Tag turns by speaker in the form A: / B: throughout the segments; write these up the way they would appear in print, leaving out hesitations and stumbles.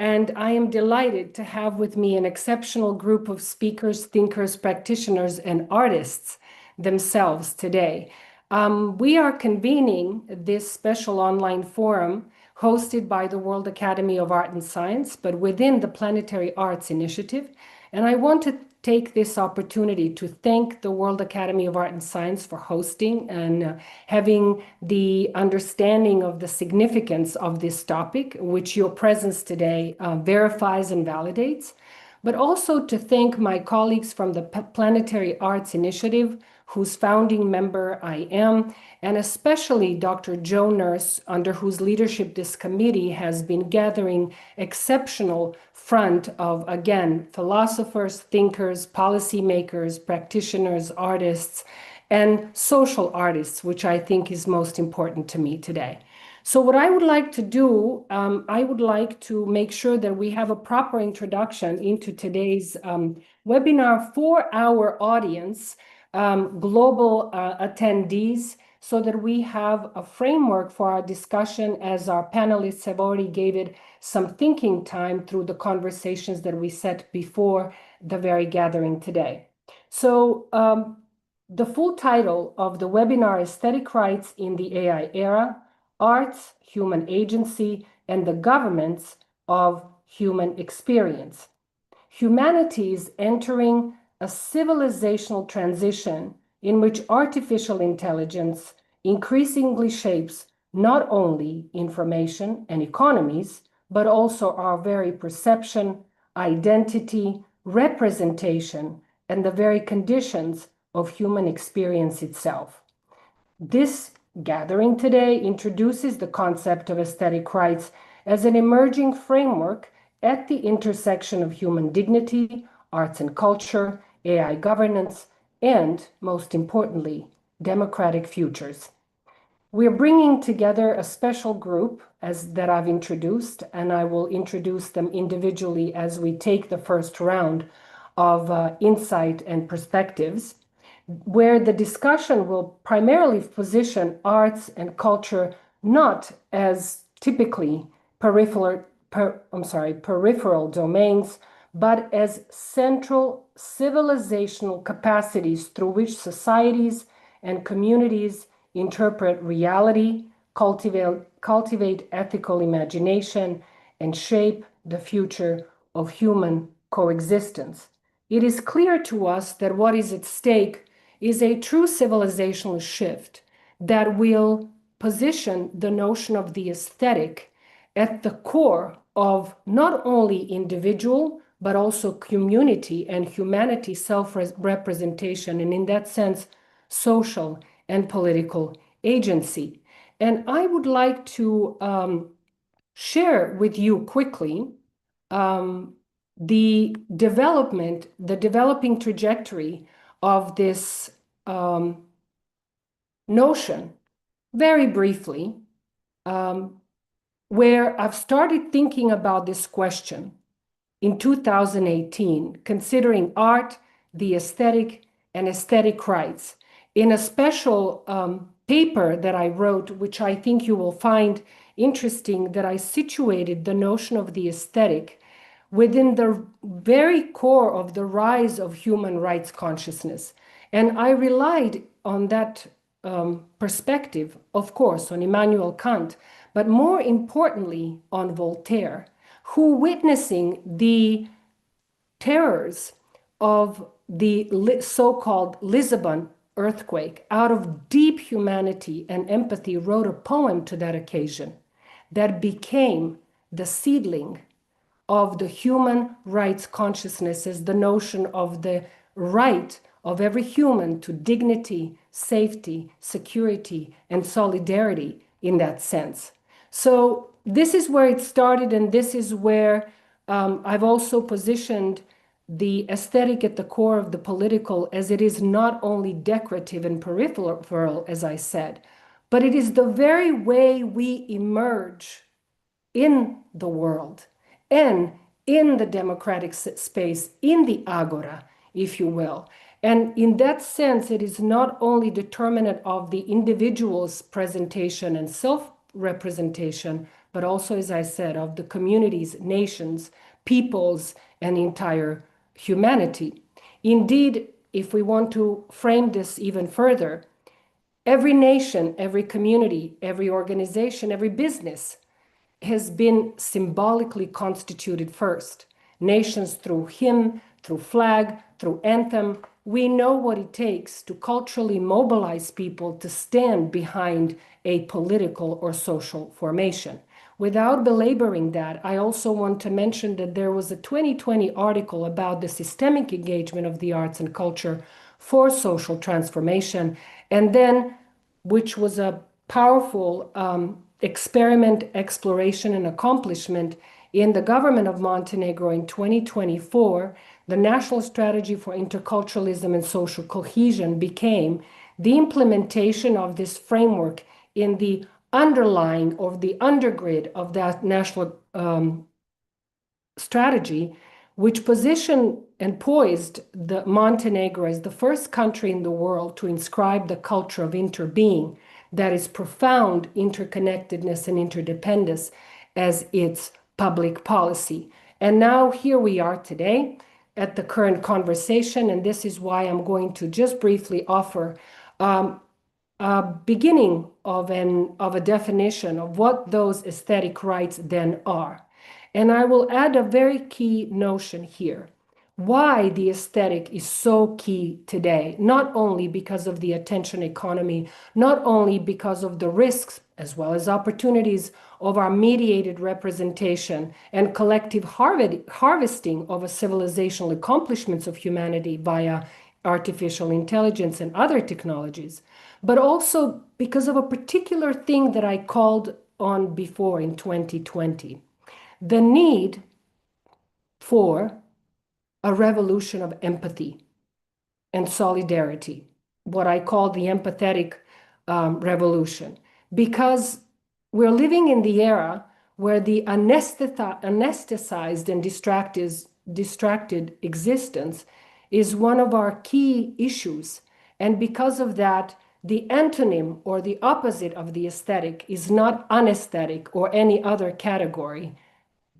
A: and I am delighted to have with me an exceptional group of speakers, thinkers, practitioners, and artists themselves today. We are convening this special online forum hosted by the World Academy of Art and Science, but within the Planetary Arts Initiative. And I want to take this opportunity to thank the World Academy of Art and Science for hosting and having the understanding of the significance of this topic, which your presence today verifies and validates, but also to thank my colleagues from the Planetary Arts Initiative, whose founding member I am, and especially Dr. Joe Nurse, under whose leadership this committee has been gathering exceptional front of, again, philosophers, thinkers, policymakers, practitioners, artists, and social artists, which I think is most important to me today. So what I would like to do, I would like to make sure that we have a proper introduction into today's webinar for our audience, global attendees, so that we have a framework for our discussion, as our panelists have already gave it some thinking time through the conversations that we set before the very gathering today. So the full title of the webinar, Aesthetic Rights in the AI Era, Arts, Human Agency, and the Governments of Human Experience. Humanity is entering a civilizational transition in which artificial intelligence increasingly shapes not only information and economies, but also our very perception, identity, representation, and the very conditions of human experience itself. This gathering today introduces the concept of aesthetic rights as an emerging framework at the intersection of human dignity, arts and culture, AI governance, and, most importantly, democratic futures. We're bringing together a special group that I've introduced, and I will introduce them individually as we take the first round of insight and perspectives, where the discussion will primarily position arts and culture not as typically peripheral domains, but as central civilizational capacities through which societies and communities interpret reality, cultivate ethical imagination, and shape the future of human coexistence. It is clear to us that what is at stake is a true civilizational shift that will position the notion of the aesthetic at the core of not only individual, but also community and humanity self-representation, and in that sense, social and political agency. And I would like to share with you quickly the developing trajectory of this notion, very briefly, where I've started thinking about this question in 2018, considering art, the aesthetic, and aesthetic rights, in a special paper that I wrote, which I think you will find interesting, that I situated the notion of the aesthetic within the very core of the rise of human rights consciousness. And I relied on that perspective, of course, on Immanuel Kant, but more importantly on Voltaire, who, witnessing the terrors of the so-called Lisbon earthquake, out of deep humanity and empathy, wrote a poem to that occasion that became the seedling of the human rights consciousness, as the notion of the right of every human to dignity, safety, security, and solidarity in that sense. So this is where it started, and this is where I've also positioned the aesthetic at the core of the political, as it is not only decorative and peripheral, as I said, but it is the very way we emerge in the world and in the democratic space, in the agora, if you will. And in that sense, it is not only determinant of the individual's presentation and self-representation, but also, as I said, of the communities, nations, peoples, and entire humanity. Indeed, if we want to frame this even further, every nation, every community, every organization, every business has been symbolically constituted first. Nations through hymn, through flag, through anthem. We know what it takes to culturally mobilize people to stand behind a political or social formation. Without belaboring that, I also want to mention that there was a 2020 article about the systemic engagement of the arts and culture for social transformation, and then, which was a powerful experiment, exploration, and accomplishment in the government of Montenegro in 2024, the National Strategy for Interculturalism and Social Cohesion became the implementation of this framework in the underlying or the undergrid of that national strategy, which positioned and poised the Montenegro as the first country in the world to inscribe the culture of interbeing, that is profound interconnectedness and interdependence, as its public policy. And now here we are today at the current conversation, and this is why I'm going to just briefly offer a beginning of a definition of what those aesthetic rights then are. And I will add a very key notion here. Why the aesthetic is so key today, not only because of the attention economy, not only because of the risks as well as opportunities of our mediated representation and collective harvesting of a civilizational accomplishments of humanity via artificial intelligence and other technologies, but also because of a particular thing that I called on before in 2020. The need for a revolution of empathy and solidarity, what I call the empathetic revolution, because we're living in the era where the anesthetized and distracted existence is one of our key issues. And because of that, the antonym or the opposite of the aesthetic is not anesthetic or any other category,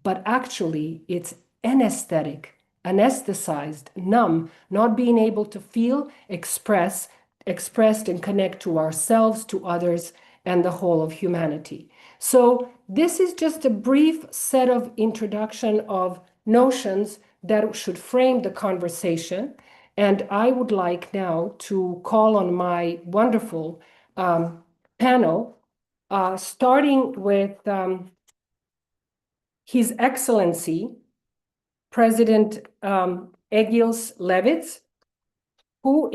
A: but actually it's anesthetic, anesthetized, numb, not being able to feel, expressed and connect to ourselves, to others, and the whole of humanity. So this is just a brief set of introduction of notions that should frame the conversation. And I would like now to call on my wonderful panel, starting with His Excellency, President Egils Levits, who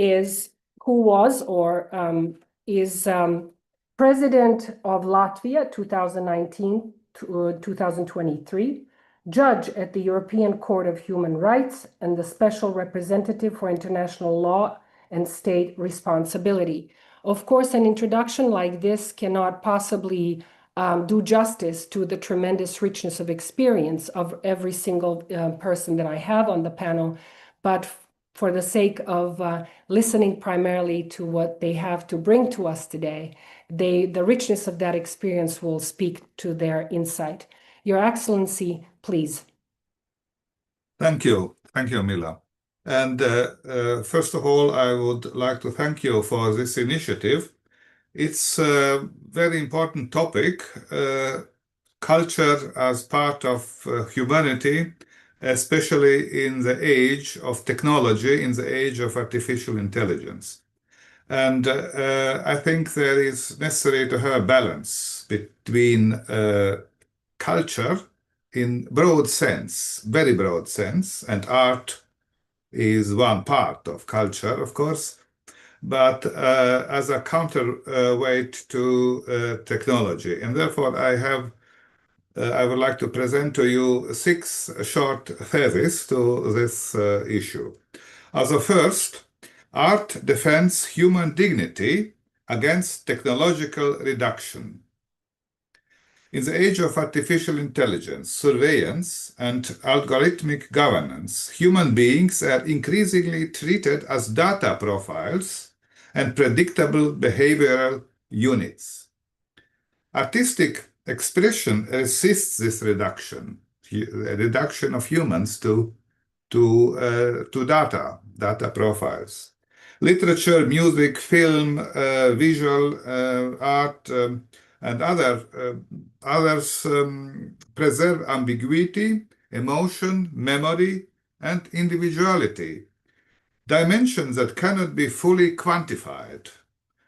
A: was or is President of Latvia 2019 to 2023, Judge at the European Court of Human Rights, and the Special Representative for International Law and State Responsibility. Of course, an introduction like this cannot possibly do justice to the tremendous richness of experience of every single person that I have on the panel, but for the sake of listening primarily to what they have to bring to us today, the richness of that experience will speak to their insight. Your Excellency, please.
B: Thank you, Mila. And first of all, I would like to thank you for this initiative. It's a very important topic, culture as part of humanity, especially in the age of technology, in the age of artificial intelligence. And I think there is necessary to have a balance between culture in broad sense, very broad sense, and art is one part of culture, of course, but as a counterweight to technology. And therefore, I would like to present to you 6 short theses to this issue. As a first, art defends human dignity against technological reduction. In the age of artificial intelligence, surveillance, and algorithmic governance, human beings are increasingly treated as data profiles and predictable behavioral units. Artistic expression resists this reduction, reduction of humans to data profiles. Literature, music, film, visual art, and others preserve ambiguity, emotion, memory, and individuality, dimensions that cannot be fully quantified.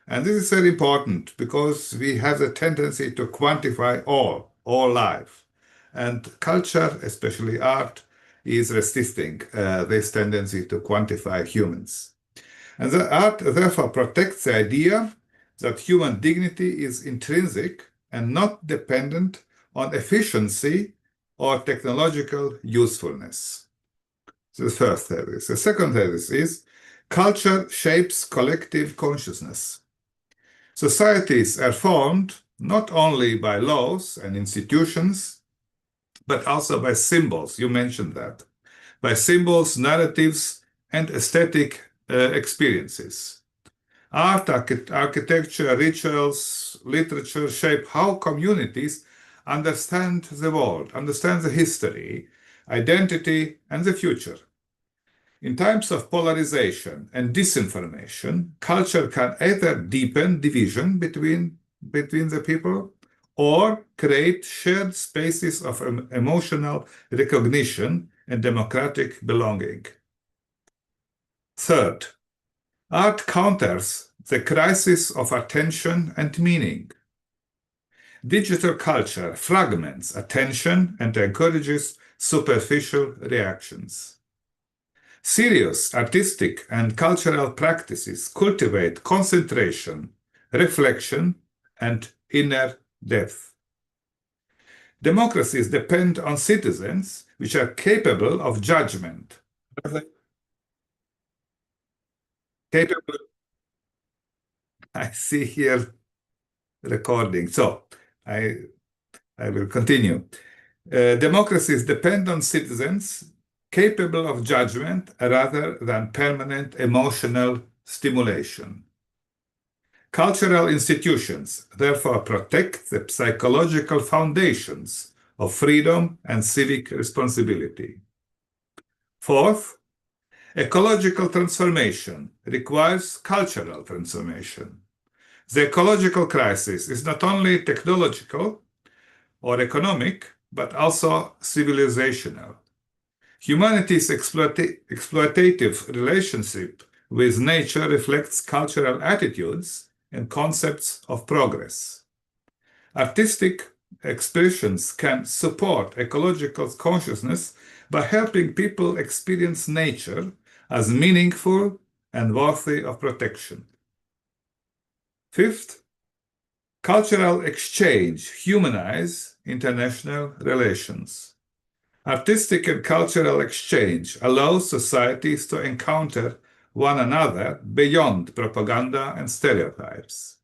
B: And this is very important because we have the tendency to quantify all life. And culture, especially art, is resisting this tendency to quantify humans. And the art therefore protects the idea that human dignity is intrinsic and not dependent on efficiency or technological usefulness. The first thesis. The second thesis is culture shapes collective consciousness. Societies are formed not only by laws and institutions, but also by symbols. You mentioned that. By symbols, narratives, and aesthetic experiences. Art, architecture, rituals, literature shape how communities understand the world, understand the history, identity, and the future. In times of polarization and disinformation, culture can either deepen division between the people or create shared spaces of emotional recognition and democratic belonging. Third, art counters the crisis of attention and meaning. Digital culture fragments attention and encourages superficial reactions. Serious artistic and cultural practices cultivate concentration, reflection, and inner depth. Democracies depend on citizens which are capable of judgment. Capable. I see here recording, so I will continue. Democracies depend on citizens capable of judgment rather than permanent emotional stimulation. Cultural institutions therefore protect the psychological foundations of freedom and civic responsibility. Fourth, ecological transformation requires cultural transformation. The ecological crisis is not only technological or economic, but also civilizational. Humanity's exploitative relationship with nature reflects cultural attitudes and concepts of progress. Artistic expressions can support ecological consciousness by helping people experience nature as meaningful and worthy of protection. Fifth, cultural exchange humanize international relations. Artistic and cultural exchange allows societies to encounter one another beyond propaganda and stereotypes.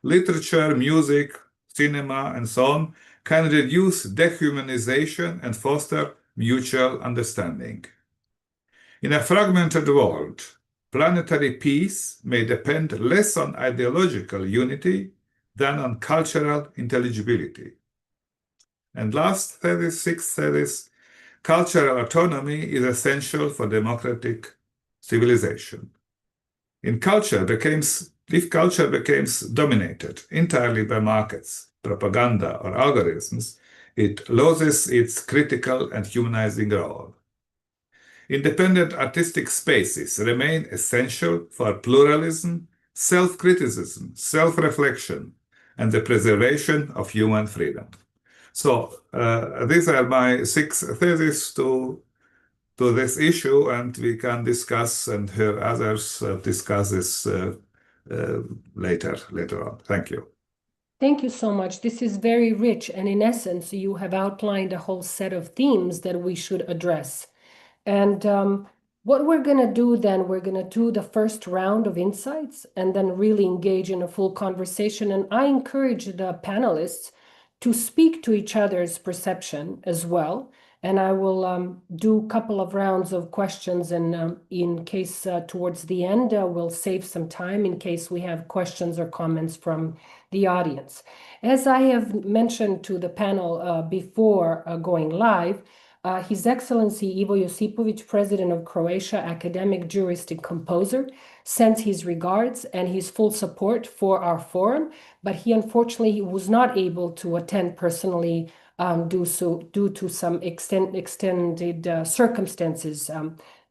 B: Literature, music, cinema, and so on can reduce dehumanization and foster mutual understanding. In a fragmented world, planetary peace may depend less on ideological unity than on cultural intelligibility. And last thesis, sixth thesis, cultural autonomy is essential for democratic civilization. If culture becomes dominated entirely by markets, propaganda, or algorithms, it loses its critical and humanizing role. Independent artistic spaces remain essential for pluralism, self-criticism, self-reflection, and the preservation of human freedom. So these are my 6 theses to this issue, and we can discuss and hear others discuss this later on. Thank you.
A: Thank you so much. This is very rich, and in essence, you have outlined a whole set of themes that we should address. And what we're going to do then, we're going to do the first round of insights and then really engage in a full conversation. And I encourage the panelists to speak to each other's perception as well, and I will do a couple of rounds of questions, and in case towards the end, we'll save some time in case we have questions or comments from the audience. As I have mentioned to the panel before going live, His Excellency Ivo Josipovic, President of Croatia, academic, jurist, and composer, sends his regards and his full support for our forum, but he unfortunately was not able to attend personally due to some extended circumstances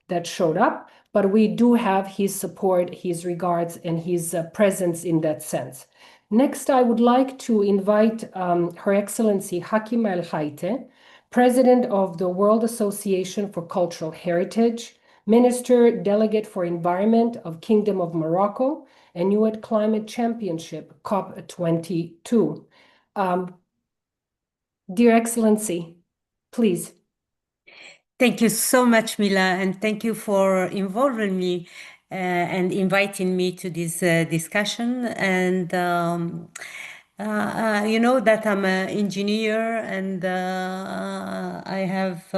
A: that showed up. But we do have his support, his regards, and his presence in that sense. Next, I would like to invite Her Excellency Hakim El Haite, President of the World Association for Cultural Heritage, Minister Delegate for Environment of Kingdom of Morocco, and UN Climate Championship, COP22. Dear Excellency, please.
C: Thank you so much, Mila, and thank you for involving me and inviting me to this discussion. And you know that I'm an engineer, and I have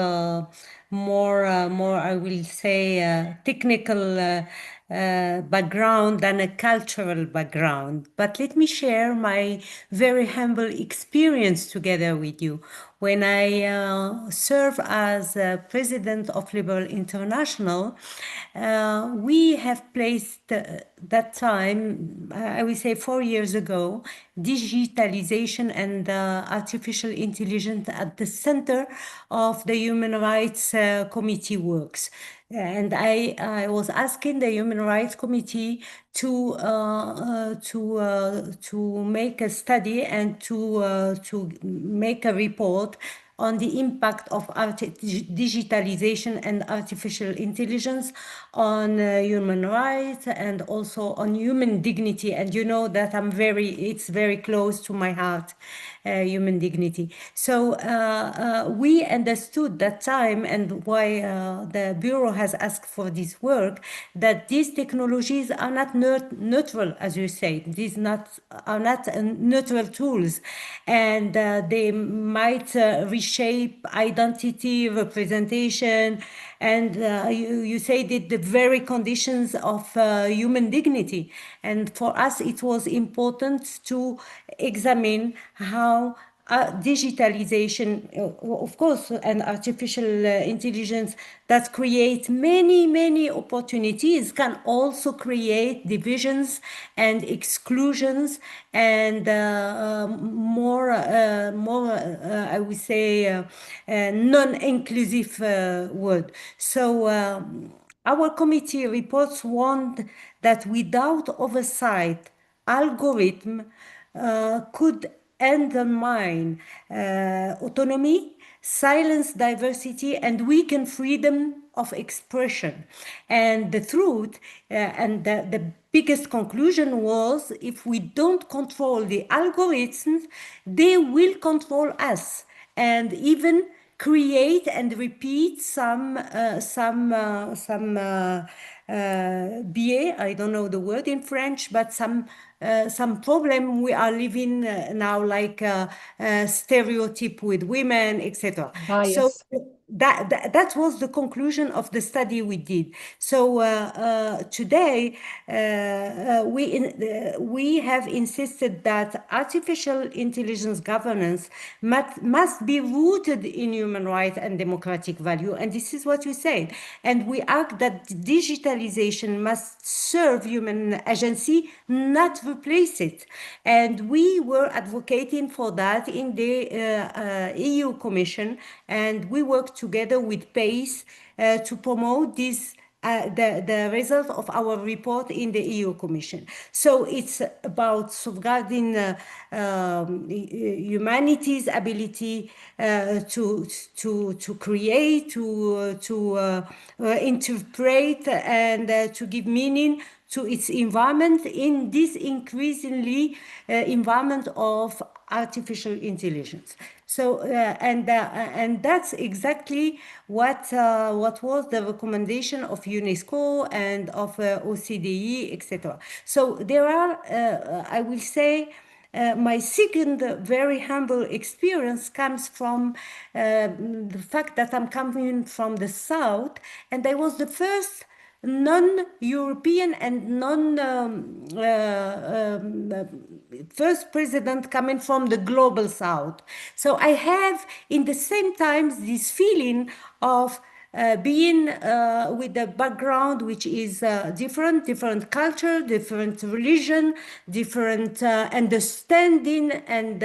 C: more, I will say, technical background than a cultural background. But let me share my very humble experience together with you. When I serve as president of Liberal International, we have placed that time, I would say 4 years ago, digitalization and artificial intelligence at the center of the Human Rights Committee works. And I was asking the Human Rights Committee to make a study and to make a report on the impact of digitalization and artificial intelligence on human rights and also on human dignity. And you know that it's very close to my heart, human dignity. So we understood that time, and why the Bureau has asked for this work, that these technologies are not neutral, as you say. These are not neutral tools, and they might reshape identity, representation, and you say that the very conditions of human dignity. And for us, it was important to examine how digitalization, of course, and artificial intelligence that create many opportunities can also create divisions and exclusions and more, I would say, non-inclusive word. So our committee reports warned that without oversight, algorithm could undermine autonomy, silence diversity, and weaken freedom of expression. And the truth and the biggest conclusion was, if we don't control the algorithms, they will control us and even create and repeat some biais, I don't know the word in French, but some problem we are living now, like stereotype with women, etc.
A: Bias.
C: So that was the conclusion of the study we did. So today we have insisted that artificial intelligence governance must be rooted in human rights and democratic value, and this is what we said. And we argue that digitalization must serve human agency, not replace it. And we were advocating for that in the EU Commission, and we worked together with PACE to promote this the result of our report in the EU Commission. So it's about safeguarding humanity's ability to create, to interpret, and to give meaning to its environment in this increasingly environment of artificial intelligence. So and that's exactly what was the recommendation of UNESCO and of OCDE, etc. So there are, I will say, my second very humble experience comes from the fact that I'm coming from the South, and I was the first non-European and first president coming from the global South. So I have in the same time this feeling of being with a background which is different culture, different religion, different understanding and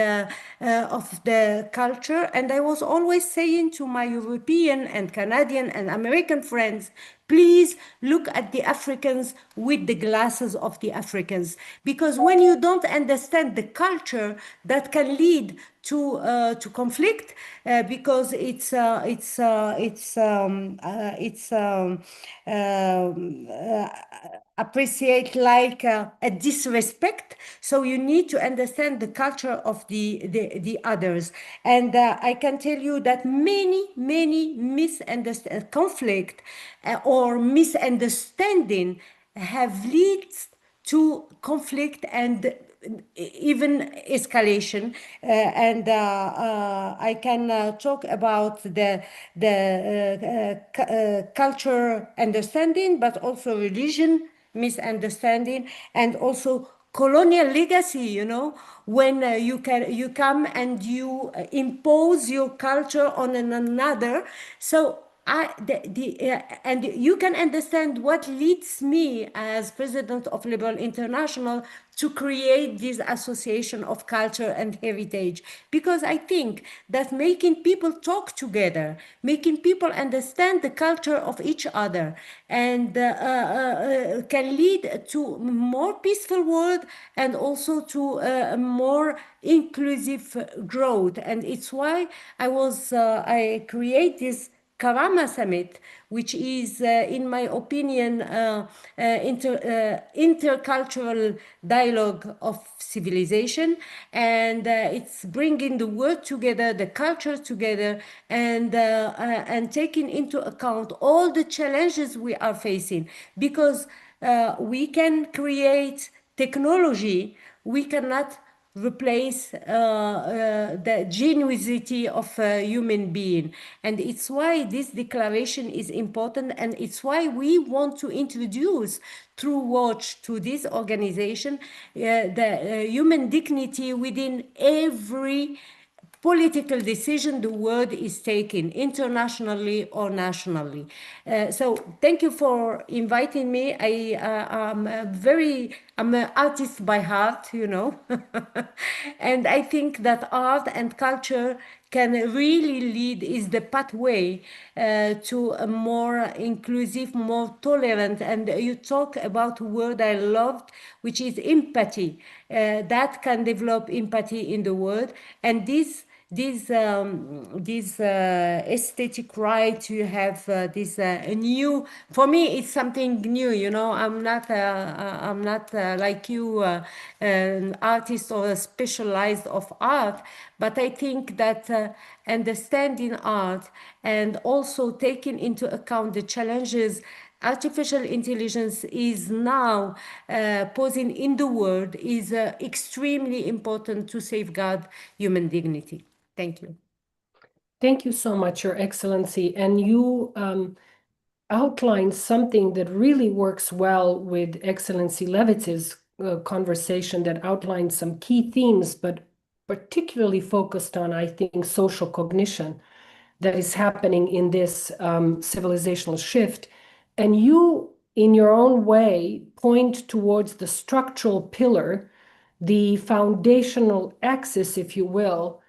C: of the culture. And I was always saying to my European and Canadian and American friends, please look at the Africans with the glasses of the Africans, because when you don't understand the culture, that can lead to conflict, because it's appreciate like a disrespect. So you need to understand the culture of the others. And I can tell you that many misunderstand conflict or misunderstanding have led to conflict and even escalation. I can talk about the culture understanding, but also religion misunderstanding, and also colonial legacy, you know, when you come and you impose your culture on another. So and you can understand what leads me as president of Liberal International to create this association of culture and heritage, because I think that making people talk together, making people understand the culture of each other, and can lead to more peaceful world and also to a more inclusive growth. And it's why I create this Karama Summit, which is, in my opinion, intercultural dialogue of civilization, and it's bringing the world together, the culture together, and taking into account all the challenges we are facing, because we can create technology, we cannot replace the genuinity of a human being. And it's why this declaration is important, and it's why we want to introduce through Watch to this organization the human dignity within every political decision the world is taking, internationally or nationally. So thank you for inviting me. I'm an artist by heart, you know. And I think that art and culture can really lead, is the pathway to a more inclusive, more tolerant. And you talk about a word I loved, which is empathy. That can develop empathy in the world. And this aesthetic right, you have this new, for me it's something new, you know. I'm not like you, an artist or a specialized of art, but I think that understanding art and also taking into account the challenges artificial intelligence is now posing in the world is extremely important to safeguard human dignity. Thank you.
A: Thank you so much, Your Excellency. And you outlined something that really works well with Excellency Levitz's conversation, that outlined some key themes, but particularly focused on, I think, social cognition that is happening in this civilizational shift. And you, in your own way, point towards the structural pillar, the foundational axis, if you will,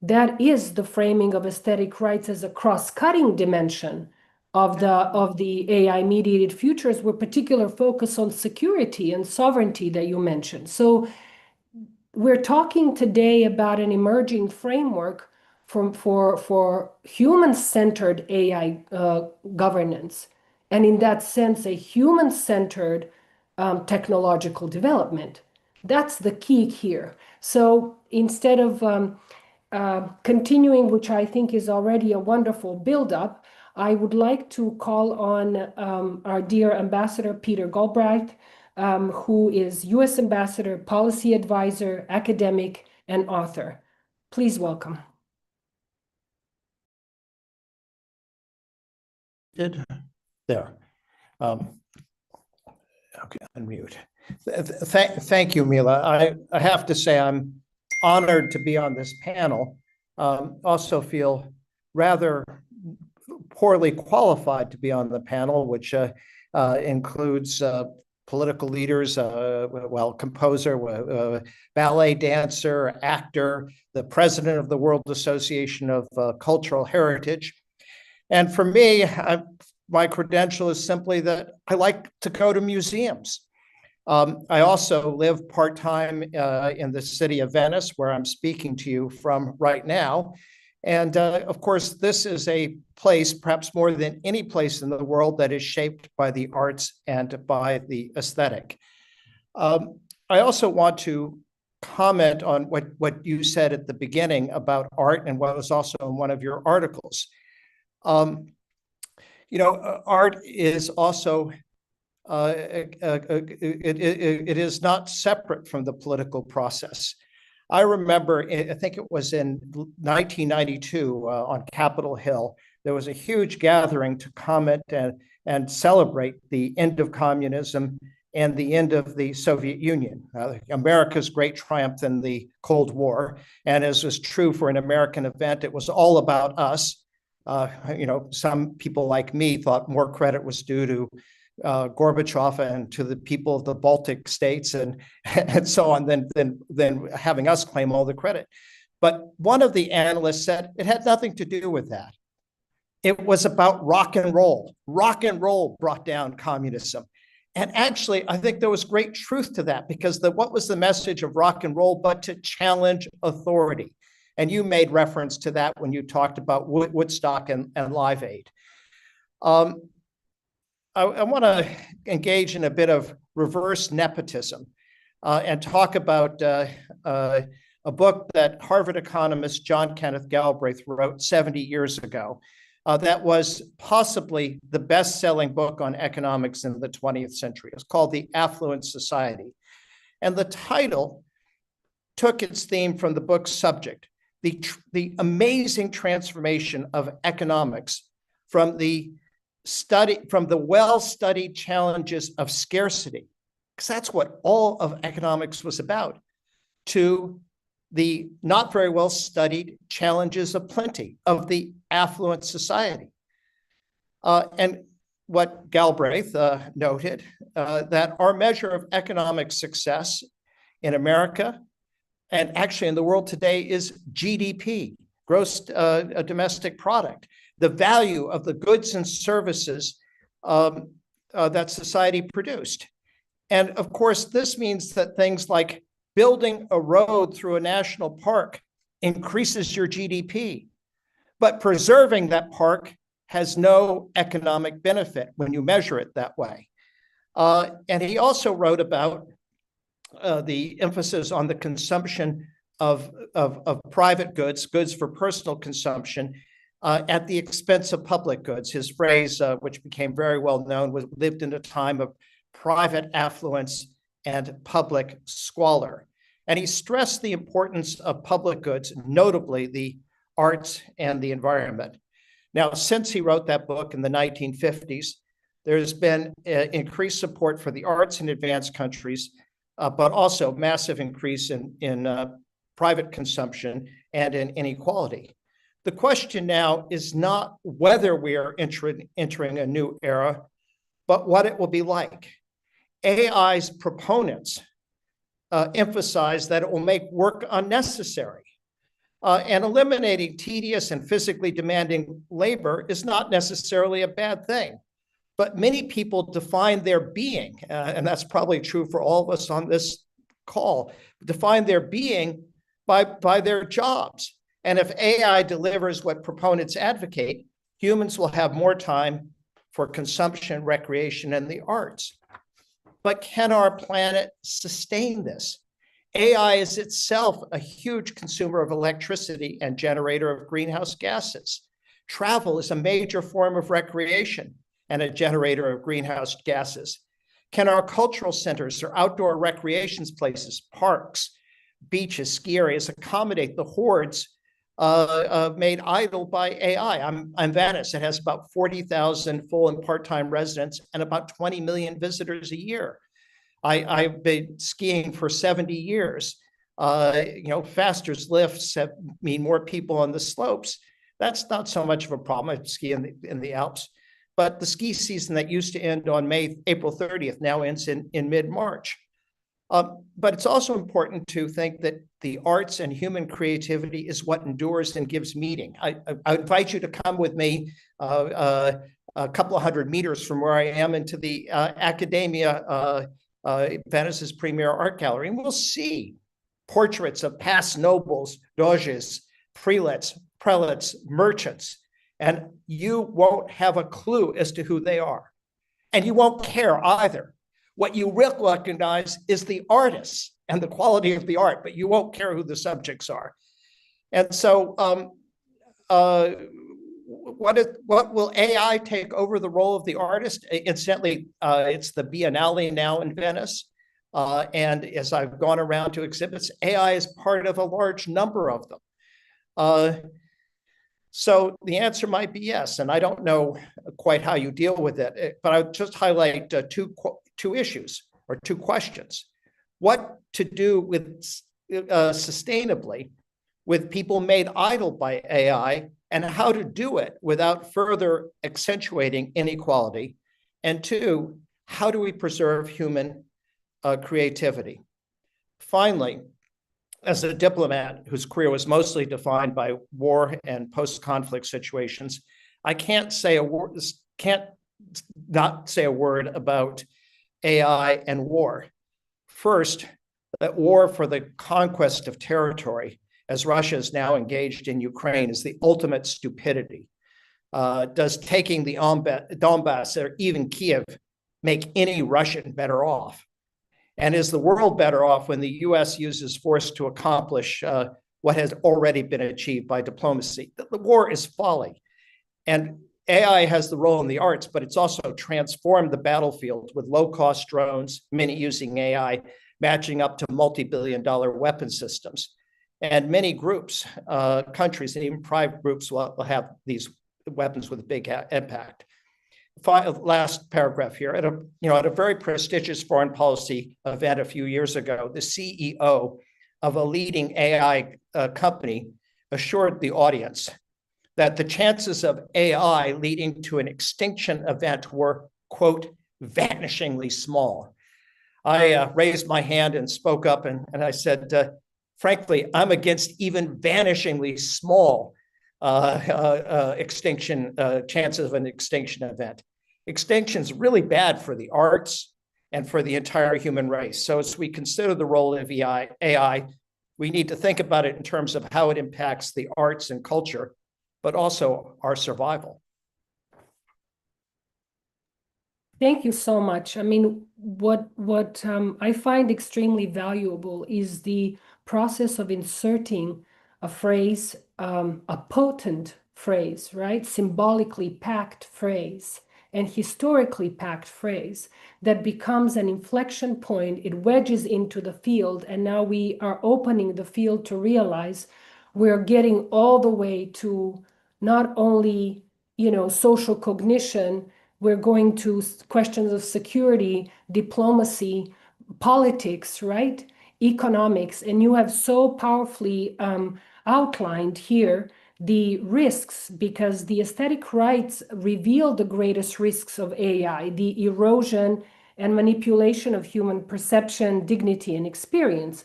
A: that is the framing of aesthetic rights as a cross-cutting dimension of the AI-mediated futures, with particular focus on security and sovereignty that you mentioned. So we're talking today about an emerging framework for human-centered AI governance, and in that sense, a human-centered technological development. That's the key here. So instead of continuing, which I think is already a wonderful build-up, I would like to call on our dear Ambassador Peter Galbraith who is U.S. Ambassador, policy advisor, academic, and author. Please welcome.
D: There. Okay, unmute. Thank you, Mila. I have to say I'm honored to be on this panel. Also feel rather poorly qualified to be on the panel, which includes political leaders, composer, ballet dancer, actor, the president of the World Association of Cultural Heritage. And for me, my credential is simply that I like to go to museums. I also live part-time in the city of Venice, where I'm speaking to you from right now. And of course, this is a place, perhaps more than any place in the world, that is shaped by the arts and by the aesthetic. I also want to comment on what you said at the beginning about art and what was also in one of your articles. Art is also, it is not separate from the political process. I remember, I think it was in 1992 on Capitol Hill, there was a huge gathering to comment and celebrate the end of communism and the end of the Soviet Union, America's great triumph in the Cold War. And as was true for an American event, it was all about us. Some people like me thought more credit was due to Gorbachev and to the people of the Baltic states and so on than having us claim all the credit. But one of the analysts said it had nothing to do with that. It was about rock and roll. Rock and roll brought down communism. And actually, I think there was great truth to that, because what was the message of rock and roll but to challenge authority? And you made reference to that when you talked about Woodstock and Live Aid. I want to engage in a bit of reverse nepotism and talk about a book that Harvard economist John Kenneth Galbraith wrote 70 years ago. That was possibly the best-selling book on economics in the 20th century. It's called The Affluent Society. And the title took its theme from the book's subject, the amazing transformation of economics from the well-studied challenges of scarcity, because that's what all of economics was about, to the not very well-studied challenges of plenty, of the affluent society. And what Galbraith noted, that our measure of economic success in America, and actually in the world today, is GDP, gross domestic product, the value of the goods and services that society produced. And of course, this means that things like building a road through a national park increases your GDP, but preserving that park has no economic benefit when you measure it that way. And he also wrote about the emphasis on the consumption of private goods for personal consumption at the expense of public goods. His phrase, which became very well known, was lived in a time of private affluence and public squalor. And he stressed the importance of public goods, notably the arts and the environment. Now, since he wrote that book in the 1950s, there's been increased support for the arts in advanced countries, but also massive increase in private consumption and in inequality. The question now is not whether we are entering a new era, but what it will be like. AI's proponents emphasize that it will make work unnecessary. And eliminating tedious and physically demanding labor is not necessarily a bad thing. But many people define their being, and that's probably true for all of us on this call, define their being by their jobs. And if AI delivers what proponents advocate, humans will have more time for consumption, recreation, and the arts. But can our planet sustain this? AI is itself a huge consumer of electricity and generator of greenhouse gases. Travel is a major form of recreation and a generator of greenhouse gases. Can our cultural centers or outdoor recreation places, parks, beaches, ski areas accommodate the hordes made idle by AI? I'm Venice. It has about 40,000 full and part-time residents and about 20 million visitors a year. I've been skiing for 70 years. Faster lifts mean more people on the slopes. That's not so much of a problem. I ski in the Alps. But the ski season that used to end on April 30th now ends in mid-March. But it's also important to think that the arts and human creativity is what endures and gives meaning. I invite you to come with me a couple of hundred meters from where I am into the Accademia, Venice's premier art gallery, and we'll see portraits of past nobles, doges, prelates, merchants, and you won't have a clue as to who they are. And you won't care either. What you will recognize is the artists and the quality of the art, but you won't care who the subjects are. And so what will AI take over the role of the artist? Incidentally, it's the Biennale now in Venice. And as I've gone around to exhibits, AI is part of a large number of them. So the answer might be yes, and I don't know quite how you deal with it, but I'll just highlight two issues or two questions. What to do with sustainably with people made idle by AI, and how to do it without further accentuating inequality. And two, how do we preserve human creativity? Finally, as a diplomat whose career was mostly defined by war and post-conflict situations, I can't not say a word about AI and war. First, that war for the conquest of territory, as Russia is now engaged in Ukraine, is the ultimate stupidity. Does taking the Donbass or even Kiev make any Russian better off? And is the world better off when the US uses force to accomplish what has already been achieved by diplomacy? The war is folly. And AI has the role in the arts, but it's also transformed the battlefield with low-cost drones, many using AI, matching up to multi-billion-dollar weapon systems. And many groups, countries, and even private groups will have these weapons with a big impact. Last paragraph here. At a very prestigious foreign policy event a few years ago, the CEO of a leading AI company assured the audience that the chances of AI leading to an extinction event were, quote, vanishingly small. I raised my hand and spoke up, and I said, frankly, I'm against even vanishingly small chances of an extinction event. Extinction is really bad for the arts and for the entire human race. So as we consider the role of AI, we need to think about it in terms of how it impacts the arts and culture, but also our survival.
A: Thank you so much. I mean, what I find extremely valuable is the process of inserting a phrase, a potent phrase, right? Symbolically packed phrase and historically packed phrase that becomes an inflection point. It wedges into the field, and now we are opening the field to realize we're getting all the way to not only, social cognition, we're going to questions of security, diplomacy, politics, right? Economics. And you have so powerfully outlined here the risks, because the aesthetic rights reveal the greatest risks of AI, the erosion and manipulation of human perception, dignity, and experience.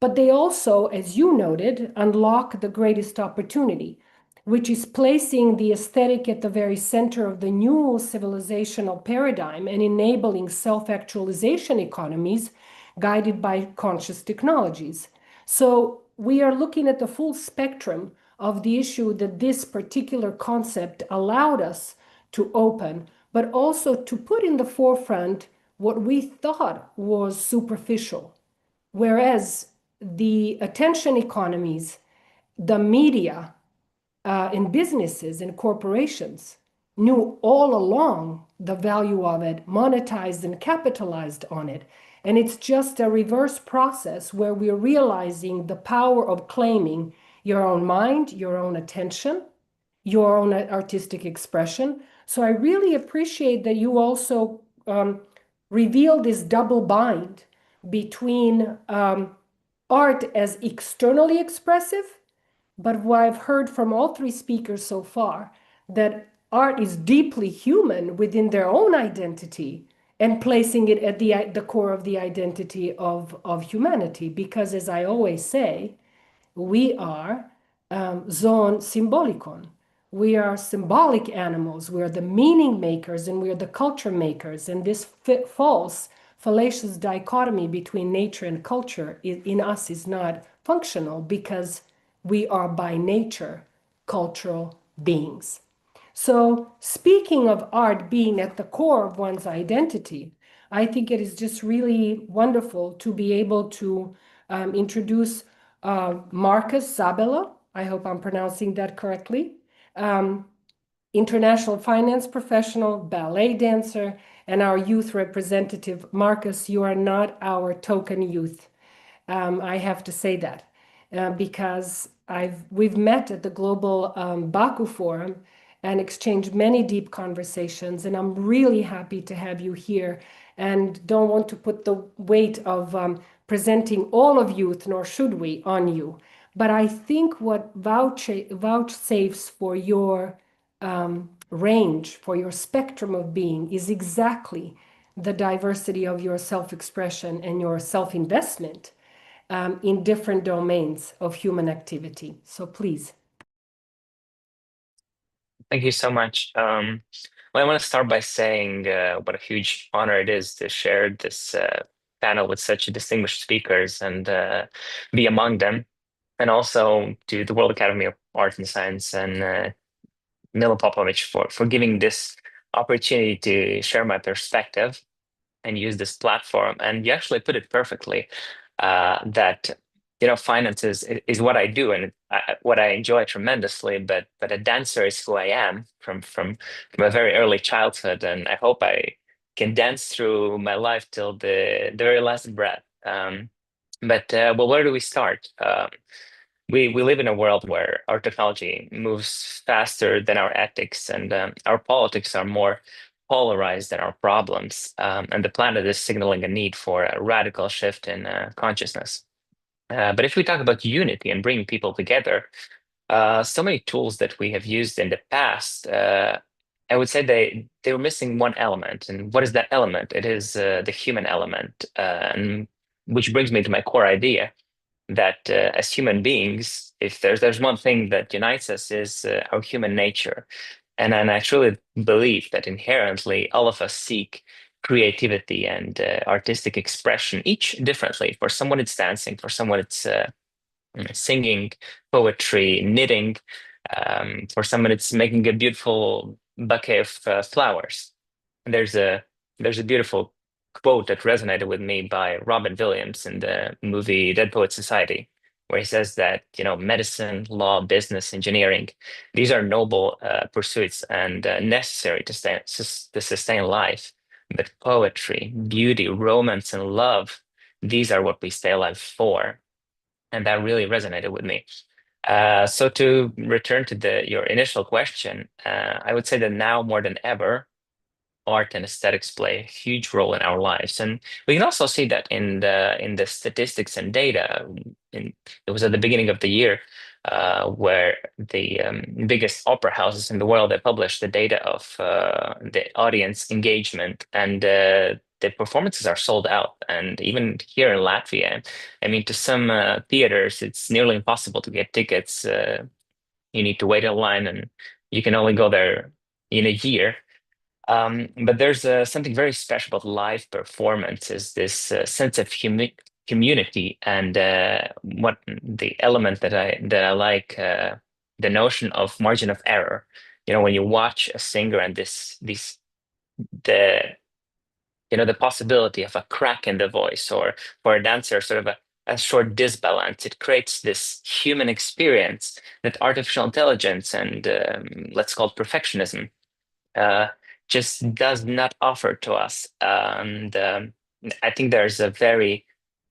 A: But they also, as you noted, unlock the greatest opportunity, which is placing the aesthetic at the very center of the new civilizational paradigm and enabling self-actualization economies guided by conscious technologies. So we are looking at the full spectrum of the issue that this particular concept allowed us to open, but also to put in the forefront what we thought was superficial. Whereas the attention economies, the media, and businesses and corporations knew all along the value of it, monetized and capitalized on it. And it's just a reverse process where we're realizing the power of claiming your own mind, your own attention, your own artistic expression. So I really appreciate that you also reveal this double bind between art as externally expressive, but what I've heard from all three speakers so far, that art is deeply human within their own identity and placing it at the core of the identity of humanity. Because as I always say, we are zoon symbolikon. We are symbolic animals. We are the meaning makers and we are the culture makers. And this false, fallacious dichotomy between nature and culture in us is not functional because we are by nature cultural beings. So, speaking of art being at the core of one's identity, I think it is just really wonderful to be able to introduce Marcus Zabela. I hope I'm pronouncing that correctly. International finance professional, ballet dancer, and our youth representative. Marcus, you are not our token youth. I have to say that because we've met at the Global Baku Forum and exchanged many deep conversations, and I'm really happy to have you here and don't want to put the weight of presenting all of youth, nor should we, on you. But I think what vouchsafes for your range, for your spectrum of being, is exactly the diversity of your self-expression and your self-investment in different domains of human activity. So please.
E: Thank you so much. Well, I want to start by saying what a huge honor it is to share this panel with such distinguished speakers and be among them. And also to the World Academy of Arts and Science and Mila Popovic for giving this opportunity to share my perspective and use this platform. And you actually put it perfectly that finance is what I do and what I enjoy tremendously. But a dancer is who I am from a very early childhood, and I hope I can dance through my life till the very last breath. Well, where do we start? We live in a world where our technology moves faster than our ethics, and our politics are more polarized than our problems. And the planet is signaling a need for a radical shift in consciousness. But if we talk about unity and bringing people together, so many tools that we have used in the past, I would say they were missing one element. And what is that element? It is the human element, and which brings me to my core idea that as human beings, if there's one thing that unites us is our human nature. And I truly believe that inherently all of us seek creativity and artistic expression, each differently. For someone it's dancing, for someone it's singing, poetry, knitting, for someone it's making a beautiful bouquet of flowers. And there's a beautiful quote that resonated with me by Robin Williams in the movie Dead Poet Society, where he says that medicine, law, business, engineering, these are noble pursuits and necessary to sustain life. But poetry, beauty, romance, and love, these are what we stay alive for. And that really resonated with me. So to return to your initial question, I would say that now more than ever, art and aesthetics play a huge role in our lives, and we can also see that in the statistics and data. It was at the beginning of the year where the biggest opera houses in the world, they published the data of the audience engagement, and the performances are sold out. And even here in Latvia, I mean, to some theaters, it's nearly impossible to get tickets. You need to wait in line, and you can only go there in a year. But there's something very special about live performances, this sense of community, and what the element that I like, the notion of margin of error. When you watch a singer and the possibility of a crack in the voice, or for a dancer, sort of a short disbalance, it creates this human experience that artificial intelligence and let's call it perfectionism just does not offer to us. And I think there's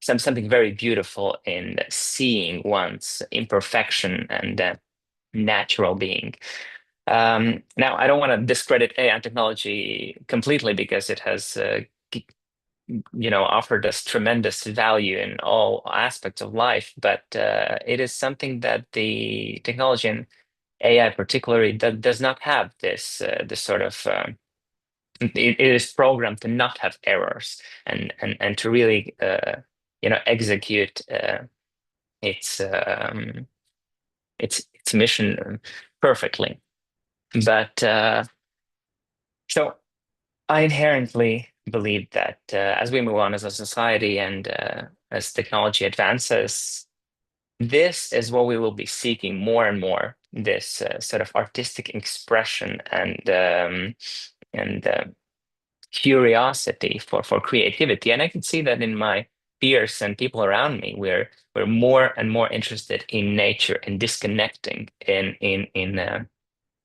E: something very beautiful in seeing one's imperfection and natural being. Now, I don't want to discredit AI technology completely because it has, offered us tremendous value in all aspects of life. But it is something that the technology and AI particularly does not have this sort of. It is programmed to not have errors and to really execute its its mission perfectly. But so I inherently believe that as we move on as a society and as technology advances, this is what we will be seeking more and more. This sort of artistic expression and curiosity for creativity. And I can see that in my peers and people around me, we're more and more interested in nature and disconnecting in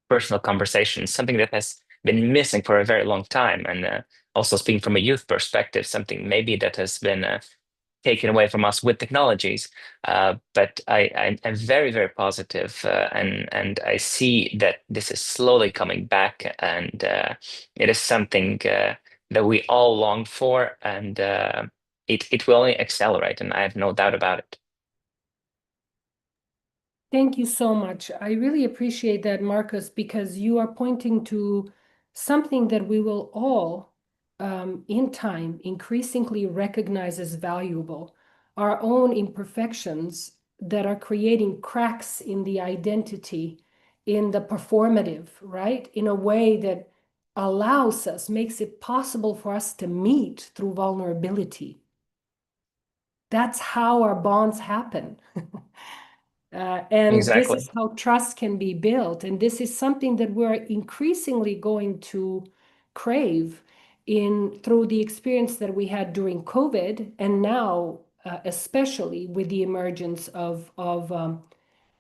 E: personal conversations, something that has been missing for a very long time. And also speaking from a youth perspective, something maybe that has been taken away from us with technologies. But I'm very, very positive, and I see that this is slowly coming back, and it is something that we all long for, and it will only accelerate, and I have no doubt about it.
A: Thank you so much. I really appreciate that, Marcus, because you are pointing to something that we will all, in time, increasingly recognize as valuable, our own imperfections that are creating cracks in the identity, in the performative, right? In a way that allows us, makes it possible for us to meet through vulnerability. That's how our bonds happen. And
E: Exactly.
A: this is how trust can be built. And this is something that we're increasingly going to crave through the experience that we had during COVID, and now especially with the emergence of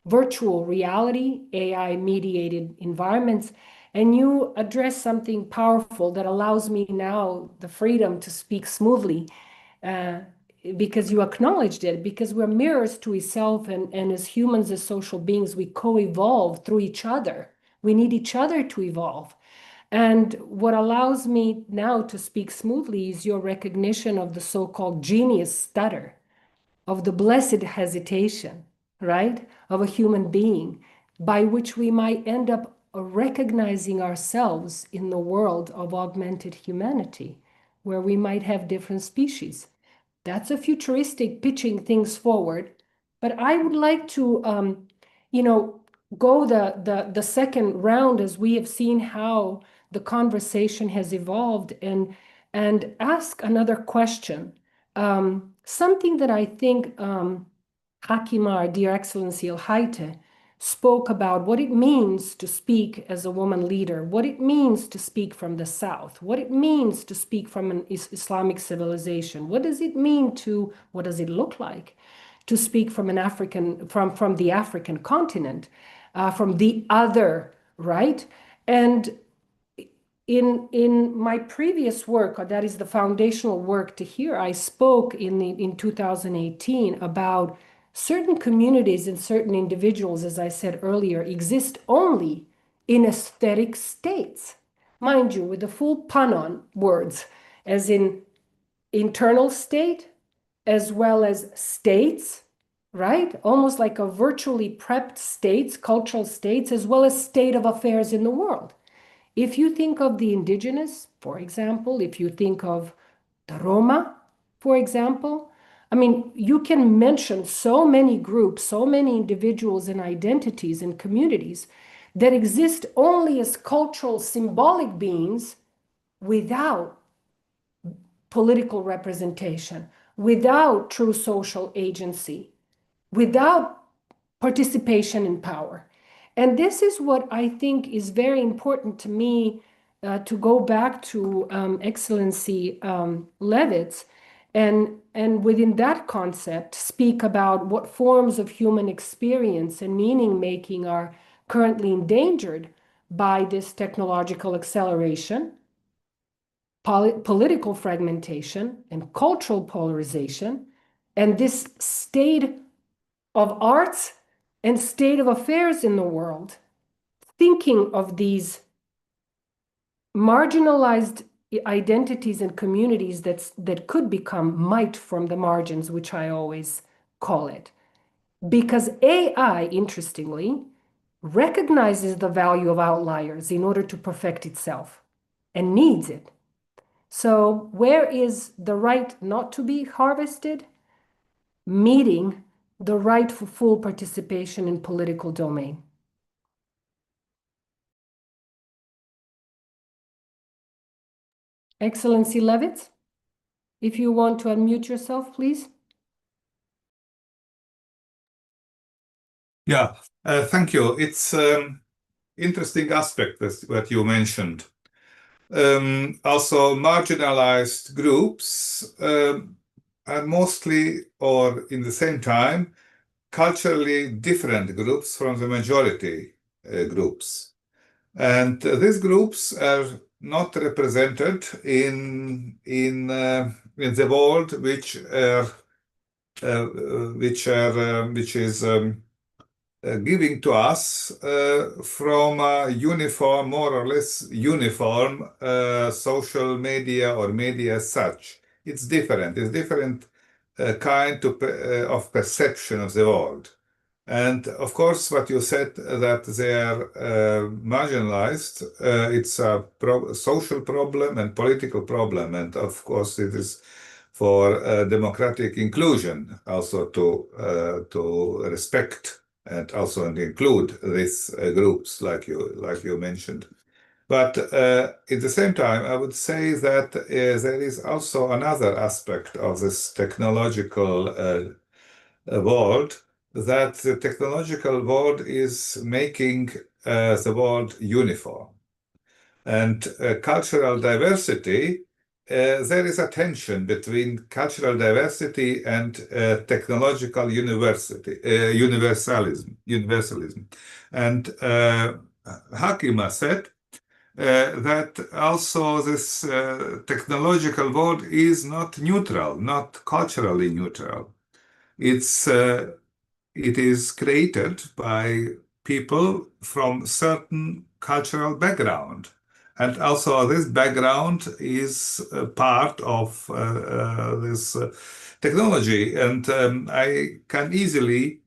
A: virtual reality, AI-mediated environments. And you address something powerful that allows me now the freedom to speak smoothly. Because you acknowledged it, because we're mirrors to ourselves, and as humans, as social beings, we co-evolve through each other. We need each other to evolve. And what allows me now to speak smoothly is your recognition of the so-called genius stutter, of the blessed hesitation, right, of a human being, by which we might end up recognizing ourselves in the world of augmented humanity, where we might have different species. That's a futuristic pitching things forward. But I would like to, go the second round, as we have seen how the conversation has evolved, and ask another question. Something that I think Hakimar, Dear Excellency Al-Haite, spoke about what it means to speak as a woman leader, what it means to speak from the South, what it means to speak from an Islamic civilization, what does it look like to speak from from the African continent, from the other, right? And in my previous work, that is the foundational work to here, I spoke in 2018 about certain communities and certain individuals, as I said earlier, exist only in aesthetic states. Mind you, with the full pun on words, as in internal state, as well as states, right? Almost like a virtually prepped states, cultural states, as well as state of affairs in the world. If you think of the indigenous, for example, if you think of the Roma, for example, I mean, you can mention so many groups, so many individuals and identities and communities that exist only as cultural symbolic beings without political representation, without true social agency, without participation in power. And this is what I think is very important to me, to go back to Excellency Levits, and within that concept, speak about what forms of human experience and meaning making are currently endangered by this technological acceleration, political fragmentation, and cultural polarization, and this state of arts and state of affairs in the world, thinking of these marginalized identities and communities that could become might from the margins, which I always call it. Because AI, interestingly, recognizes the value of outliers in order to perfect itself and needs it. So where is the right not to be harvested? Meeting the right for full participation in political domain. Excellency Levitz, if you want to unmute yourself, please.
B: Yeah, thank you. It's interesting aspect that's what you mentioned. Also, marginalized groups are mostly, or in the same time, culturally different groups from the majority groups. And these groups are not represented in the world which is giving to us from a uniform, more or less uniform social media or media as such. It's different. It's different kind of perception of the world. And of course, what you said that they are marginalized, it's a social problem and political problem. And of course, it is for democratic inclusion also to respect and also include these groups like you mentioned. But at the same time, I would say that there is also another aspect of this technological world, that the technological world is making the world uniform. And cultural diversity, there is a tension between cultural diversity and technological universalism. And Hakima said that also this technological world is not neutral, not culturally neutral. It is created by people from certain cultural background. And also this background is a part of this technology. And I can easily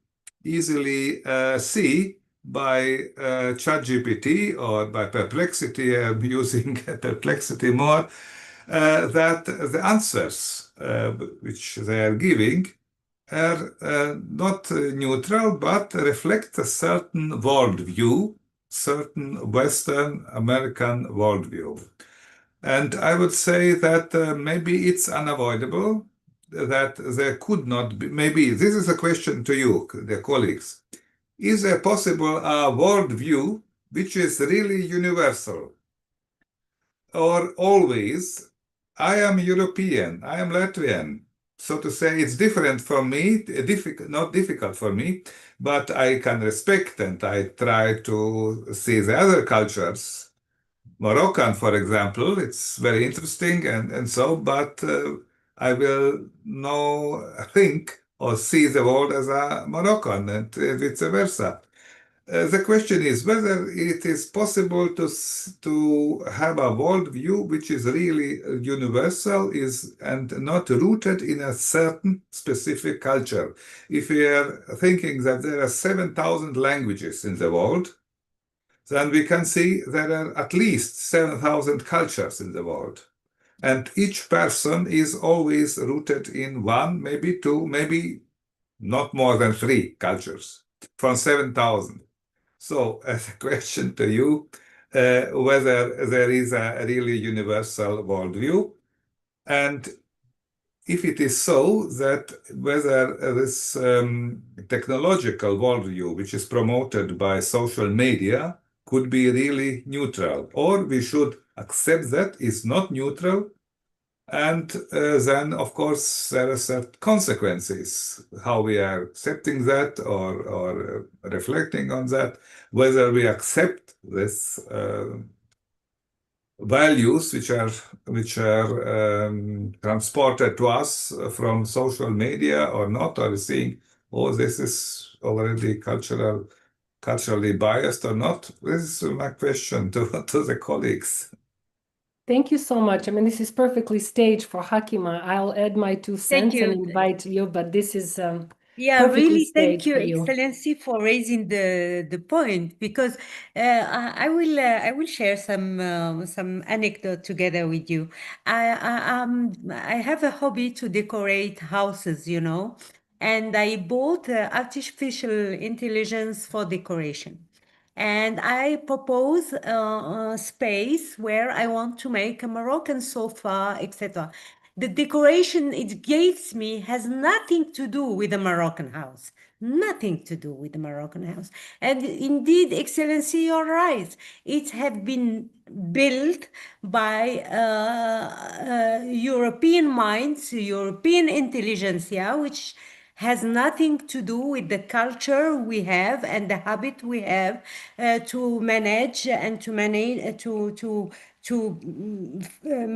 B: see by ChatGPT or by Perplexity, I'm using Perplexity more, that the answers which they are giving are not neutral, but reflect a certain worldview, certain Western American worldview. And I would say that maybe it's unavoidable that there could not be, maybe this is a question to you, the colleagues. Is there possible a worldview which is really universal? Or always, I am European, I am Latvian, so to say, it's different from me, not difficult for me, but I can respect and I try to see the other cultures. Moroccan, for example, it's very interesting and so, but I will think or see the world as a Moroccan and vice versa. The question is whether it is possible to have a worldview which is really universal and not rooted in a certain specific culture. If we are thinking that there are 7,000 languages in the world, then we can see there are at least 7,000 cultures in the world. And each person is always rooted in one, maybe two, maybe not more than 3 cultures from 7,000. So, as a question to you, whether there is a really universal worldview, and if it is so, that whether this technological worldview, which is promoted by social media, could be really neutral, or we should accept that it's not neutral, And then, of course, there are certain consequences, how we are accepting that or reflecting on that, whether we accept this values which are transported to us from social media or not, or seeing, oh, this is already culturally biased or not. This is my question to the colleagues.
A: Thank you so much. I mean, this is perfectly staged for Hakima. I'll add my 2 cents and invite you, but this is
C: Yeah,
A: perfectly
C: really, thank
A: staged
C: you,
A: for you.
C: Excellency, for raising the point, because I will share some anecdote together with you. I have a hobby to decorate houses, you know, and I bought artificial intelligence for decoration. And I propose a space where I want to make a Moroccan sofa, etc. The decoration it gives me has nothing to do with the Moroccan house. Nothing to do with the Moroccan house. And indeed, Excellency, you're right. It had been built by European minds, European intelligentsia, which has nothing to do with the culture we have and the habit we have to manage and to manage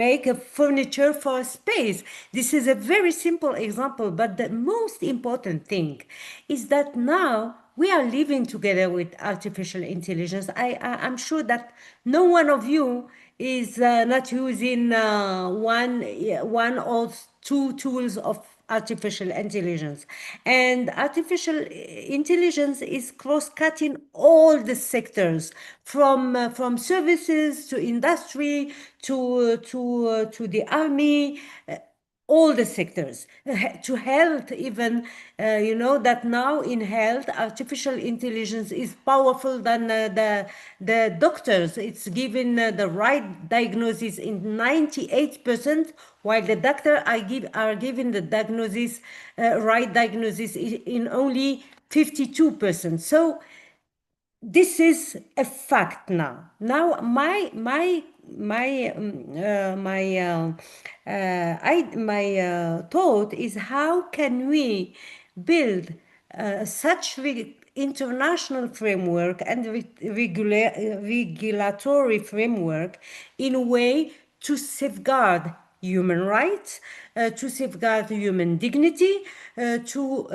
C: make a furniture for a space. This is a very simple example, but the most important thing is that now we are living together with artificial intelligence. I'm sure that no one of you is not using one or two tools of artificial intelligence. And artificial intelligence is cross-cutting all the sectors, from services to industry to the army, all the sectors, to health even. You know that now in health, artificial intelligence is powerful than the doctors. It's given the right diagnosis in 98%, while the doctor are given the diagnosis, right diagnosis in only 52%. So this is a fact now. Now, my thought is, how can we build such international framework and regulatory framework in a way to safeguard human rights, to safeguard human dignity, to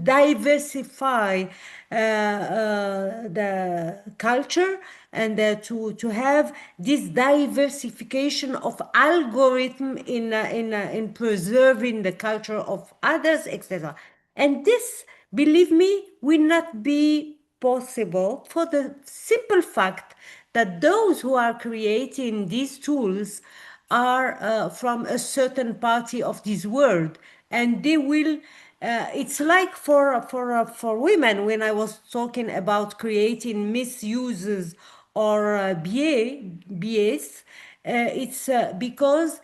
C: diversify the culture, and to have this diversification of algorithm in preserving the culture of others, etc. And this, believe me, will not be possible for the simple fact that those who are creating these tools are from a certain party of this world, and they will. It's like for women, when I was talking about creating misuses or BS, it's because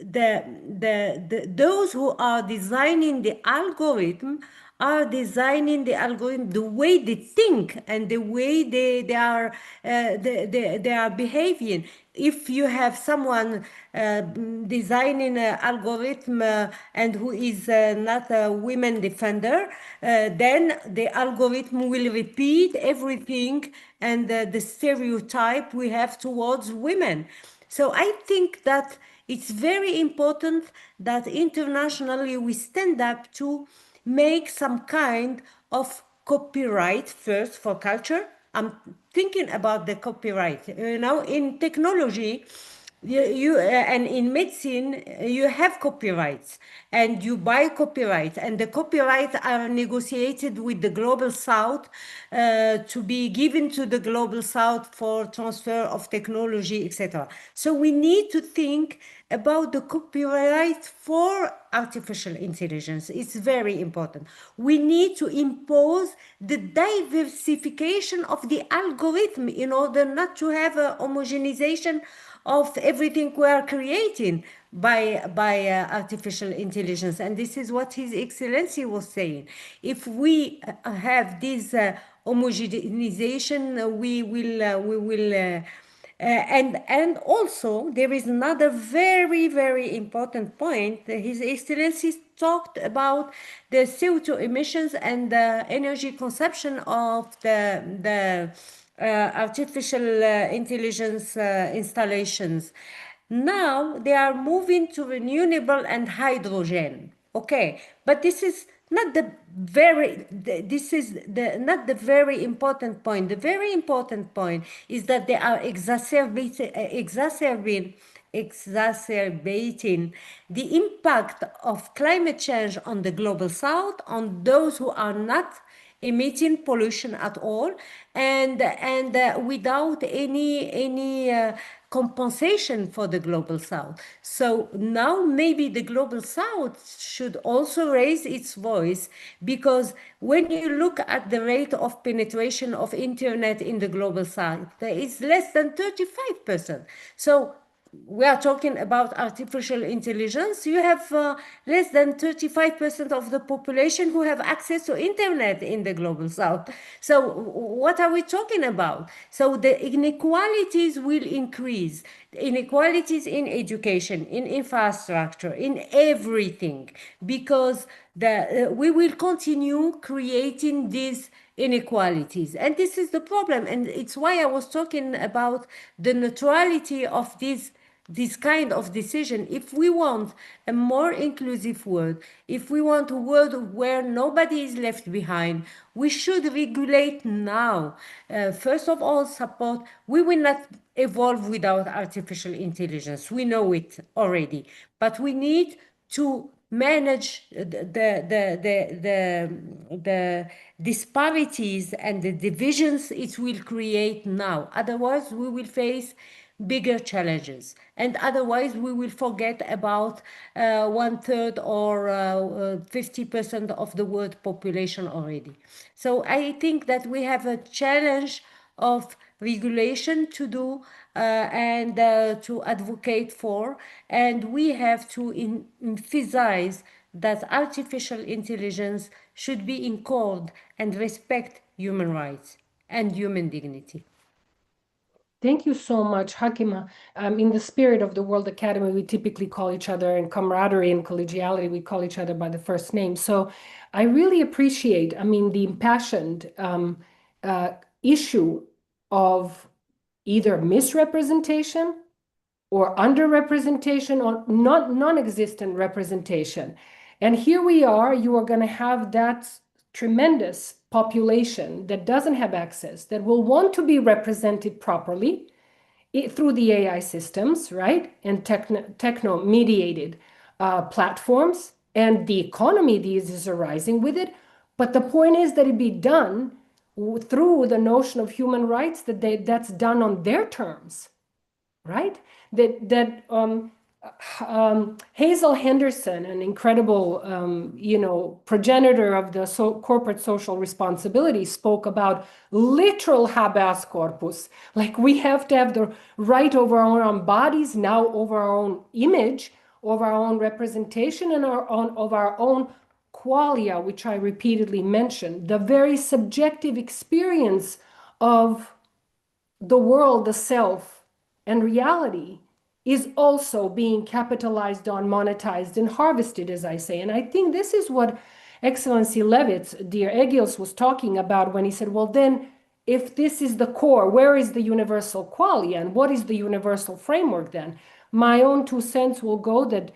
C: those who are designing the algorithm are designing the algorithm the way they think and the way they are behaving. If you have someone designing an algorithm and who is not a women defender, then the algorithm will repeat everything and the stereotype we have towards women. So I think that it's very important that internationally we stand up to make some kind of copyright first for culture. I'm thinking about the copyright. You know, in technology, and in medicine, you have copyrights and you buy copyright, and the copyrights are negotiated with the global south to be given to the global south for transfer of technology, etc. So we need to think about the copyright for artificial intelligence. It's very important. We need to impose the diversification of the algorithm in order not to have a homogenization of everything we are creating by artificial intelligence. And this is what His Excellency was saying. If we have this homogenization, we will And also there is another very, very important point. His Excellency talked about the CO2 emissions and the energy consumption of the artificial intelligence installations. Now they are moving to renewable and hydrogen. Okay, but this is not the very this is the not the very important point. The very important point is that they are exacerbating the impact of climate change on the global south, on those who are not emitting pollution at all, and without any compensation for the global south. So now maybe the global south should also raise its voice, because when you look at the rate of penetration of internet in the global south, there is less than 35%. So we are talking about artificial intelligence. You have less than 35% of the population who have access to internet in the global south. So what are we talking about? So the inequalities will increase. Inequalities in education, in infrastructure, in everything, because we will continue creating these inequalities. And this is the problem. And it's why I was talking about the neutrality of this kind of decision. If we want a more inclusive world, if we want a world where nobody is left behind, we should regulate now. First of all, support. We will not evolve without artificial intelligence. We know it already, but we need to manage the disparities and the divisions it will create now. Otherwise, we will face bigger challenges, and otherwise we will forget about 1/3 or 50% of the world population already. So I think that we have a challenge of regulation to do and to advocate for, and we have to emphasize that artificial intelligence should be encoded and respect human rights and human dignity.
A: Thank you so much, Hakima. In the spirit of the World Academy, we typically call each other, in camaraderie and collegiality, we call each other by the first name. So I really appreciate, the impassioned issue of either misrepresentation or underrepresentation or non-existent representation. And here we are, you are going to have that tremendous population that doesn't have access, that will want to be represented properly through the AI systems, right? And techno-mediated platforms, and the economy that is arising with it. But the point is that it be done through the notion of human rights, that's done on their terms, right? Hazel Henderson, an incredible, progenitor of the corporate social responsibility, spoke about literal habeas corpus. Like, we have to have the right over our own bodies, now over our own image, over our own representation, and of our own qualia, which I repeatedly mentioned, the very subjective experience of the world, the self, and reality is also being capitalized on, monetized, and harvested, as I say. And I think this is what Excellency Levits, dear Egils, was talking about when he said, well, then, if this is the core, where is the universal qualia, and what is the universal framework then? My own 2 cents will go that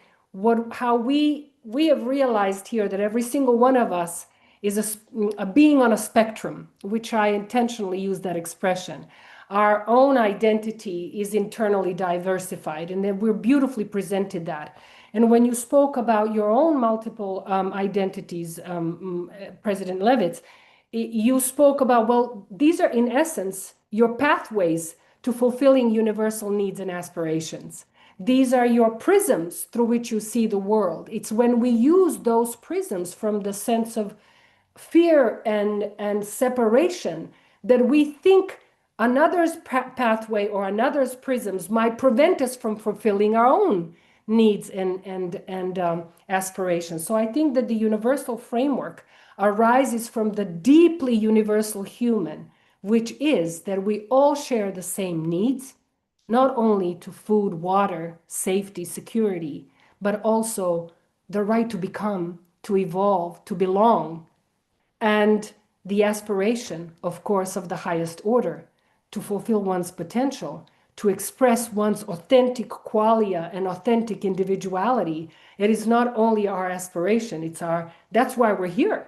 A: how we have realized here that every single one of us is a being on a spectrum, which I intentionally use that expression. Our own identity is internally diversified, and then we're beautifully presented that. And when you spoke about your own multiple identities, President Levits, you spoke about, well, these are in essence your pathways to fulfilling universal needs and aspirations. These are your prisms through which you see the world. It's when we use those prisms from the sense of fear and separation that we think another's pathway or another's prisms might prevent us from fulfilling our own needs and aspirations. So I think that the universal framework arises from the deeply universal human, which is that we all share the same needs, not only to food, water, safety, security, but also the right to become, to evolve, to belong, and the aspiration, of course, of the highest order, to fulfill one's potential, to express one's authentic qualia and authentic individuality. It is not only our aspiration, that's why we're here.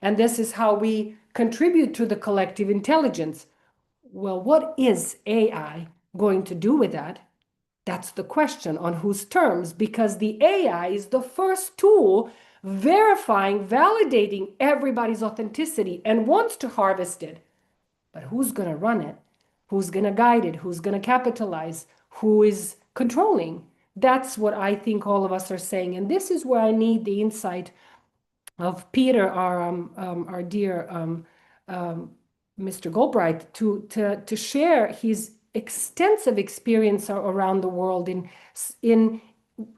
A: And this is how we contribute to the collective intelligence. Well, what is AI going to do with that? That's the question, on whose terms, because the AI is the first tool verifying, validating everybody's authenticity and wants to harvest it. But who's going to run it? Who's going to guide it? Who's going to capitalize? Who is controlling? That's what I think all of us are saying. And this is where I need the insight of Peter, our dear Mr. Goldbright, to share his extensive experience around the world in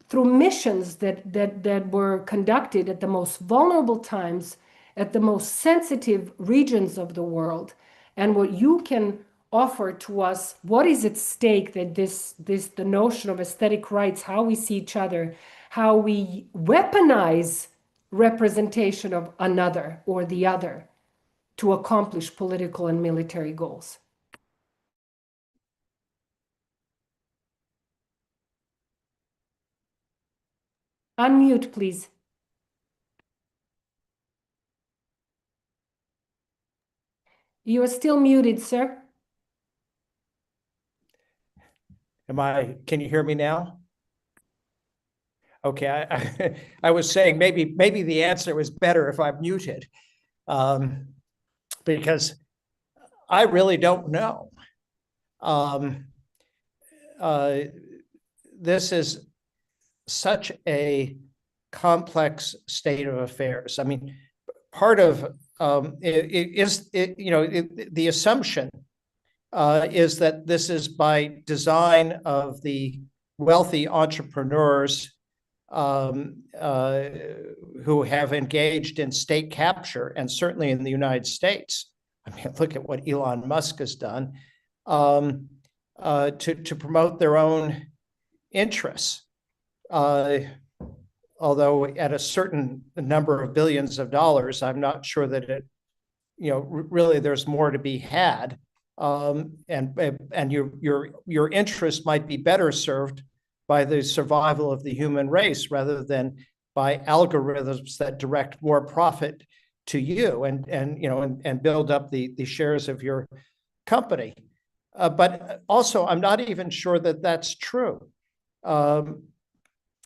A: through missions that were conducted at the most vulnerable times, at the most sensitive regions of the world, and what you can offer to us. What is at stake that the notion of aesthetic rights, how we see each other, how we weaponize representation of another or the other to accomplish political and military goals. Unmute, please. You are still muted, sir.
D: Can you hear me now? Okay, I was saying maybe the answer was better if I'm muted, because I really don't know. This is such a complex state of affairs. I mean, part of the assumption is that this is by design of the wealthy entrepreneurs who have engaged in state capture, and certainly in the United States. I mean, look at what Elon Musk has done to promote their own interests. Although at a certain number of billions of dollars, I'm not sure that it, really there's more to be had. And your interest might be better served by the survival of the human race rather than by algorithms that direct more profit to you and build up the shares of your company. But also, I'm not even sure that that's true.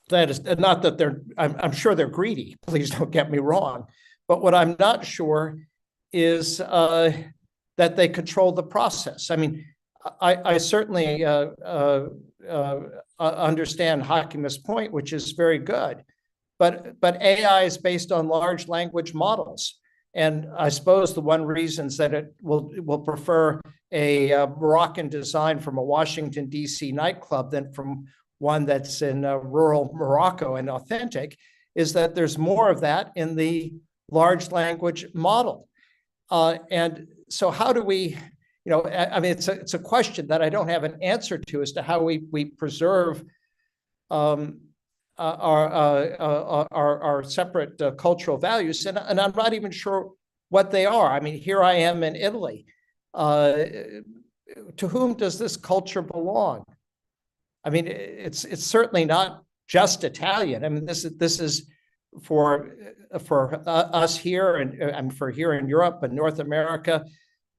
D: That is not that I'm sure they're greedy. Please don't get me wrong. But what I'm not sure is that they control the process. I mean, I certainly understand Hakima's point, which is very good. But AI is based on large language models. And I suppose the one reason is that it will prefer a Moroccan design from a Washington, D.C. nightclub than from one that's in rural Morocco and authentic, is that there's more of that in the large language model. And so how do we, I mean, it's a question that I don't have an answer to as to how we preserve our separate cultural values. And I'm not even sure what they are. I mean, here I am in Italy. To whom does this culture belong? I mean, it's certainly not just Italian. I mean, this is for us here and for here in Europe and North America,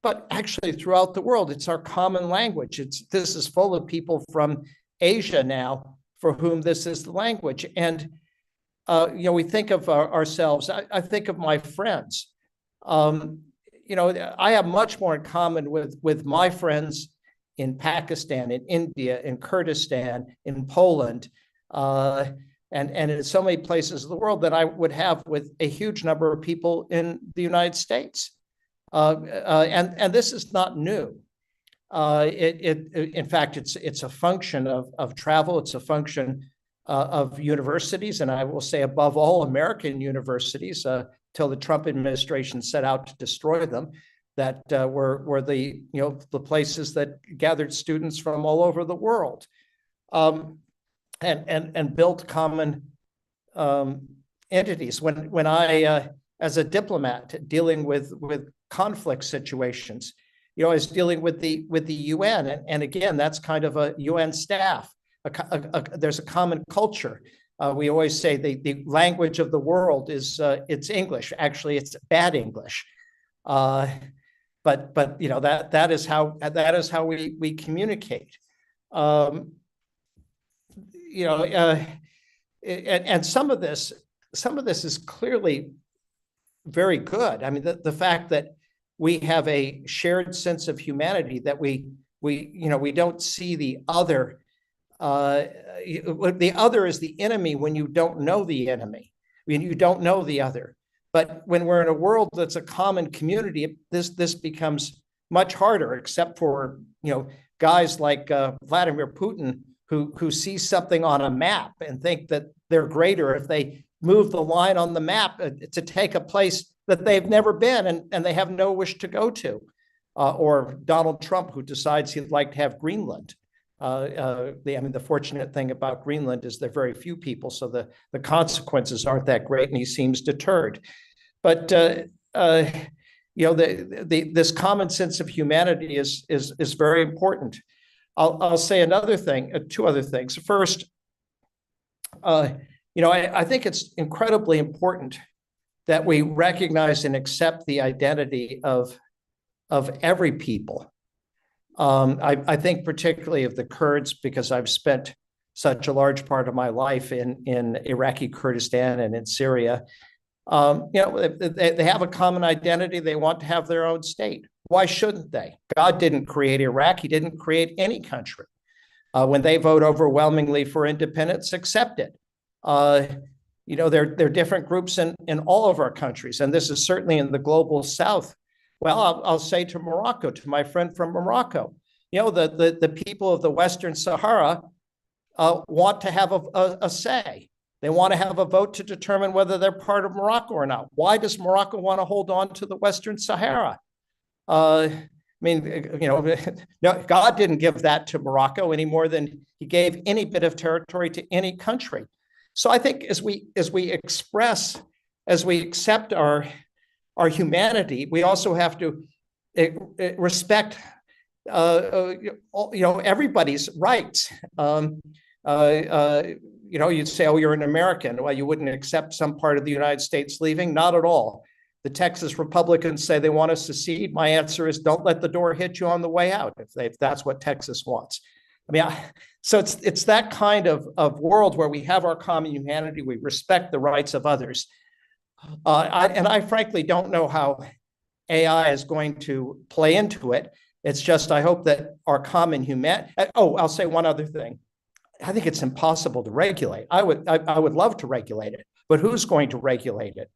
D: but actually throughout the world. It's our common language. This is full of people from Asia now for whom this is the language. And we think of ourselves. I think of my friends. I have much more in common with my friends in Pakistan, in India, in Kurdistan, in Poland, and in so many places of the world that I would have with a huge number of people in the United States. And this is not new. In fact, it's a function of travel. It's a function of universities, and I will say above all American universities, till the Trump administration set out to destroy them. that were the the places that gathered students from all over the world, and built common entities. When I as a diplomat dealing with conflict situations, I was dealing with the UN, and again, that's kind of a UN staff. There's a common culture. We always say the language of the world is it's English. Actually, it's bad English, but that is how we communicate. And some of this is clearly very good. I mean, the fact that we have a shared sense of humanity, that we don't see the other. The other is the enemy when you don't know the enemy, when you don't know the other. But when we're in a world that's a common community, this becomes much harder, except for guys like Vladimir Putin, who see something on a map and think that they're greater if they move the line on the map to take a place that they've never been and they have no wish to go to. Or Donald Trump, who decides he'd like to have Greenland. The fortunate thing about Greenland is there are very few people, so the consequences aren't that great, and he seems deterred. But this common sense of humanity is very important. I'll say another thing, two other things. First, I think it's incredibly important that we recognize and accept the identity of every people. I think particularly of the Kurds, because I've spent such a large part of my life in Iraqi Kurdistan and in Syria. They have a common identity. They want to have their own state. Why shouldn't they? God didn't create Iraq. He didn't create any country. When they vote overwhelmingly for independence, accept it. There are different groups in all of our countries, and this is certainly in the global South. Well, I'll say to Morocco, to my friend from Morocco, the people of the Western Sahara want to have a say. They want to have a vote to determine whether they're part of Morocco or not. Why does Morocco want to hold on to the Western Sahara? No, God didn't give that to Morocco any more than he gave any bit of territory to any country. So I think as we accept our humanity, we also have to respect everybody's rights. You'd say, oh, you're an American. Well, you wouldn't accept some part of the United States leaving? Not at all. The Texas Republicans say they want to secede. My answer is don't let the door hit you on the way out if that's what Texas wants. So it's that kind of world where we have our common humanity, we respect the rights of others. I frankly don't know how AI is going to play into it. It's just, I hope that our common humanity. Oh, I'll say one other thing. I think it's impossible to regulate. I would love to regulate it, but who's going to regulate it?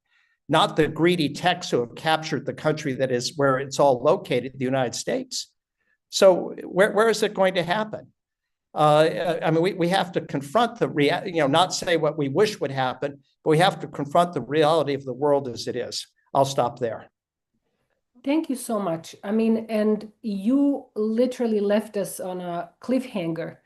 D: Not the greedy techs who have captured the country that is where it's all located, the United States. So where is it going to happen? We have to confront not say what we wish would happen, but we have to confront the reality of the world as it is. I'll stop there.
A: Thank you so much. And you literally left us on a cliffhanger.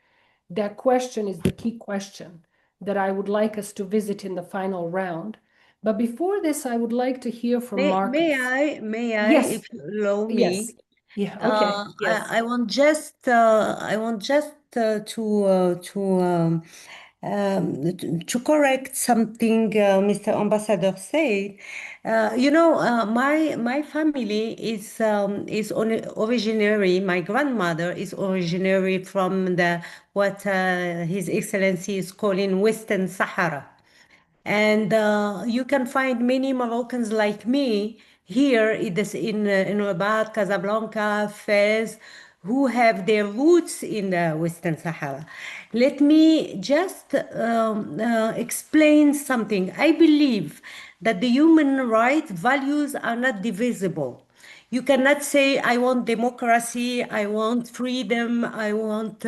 A: That question is the key question that I would like us to visit in the final round. But before this, I would like to hear from Marcus.
C: May I,
A: Yes.
C: if you allow me?
A: Yes. Yeah. Okay. Yes.
C: I want just to correct something Mr. Ambassador said. My family is originary. My grandmother is originary from what His Excellency is calling Western Sahara. And you can find many Moroccans like me here in Rabat, Casablanca, Fez, who have their roots in the Western Sahara. Let me just explain something. I believe that the human rights values are not divisible. You cannot say, I want democracy, I want freedom, I want,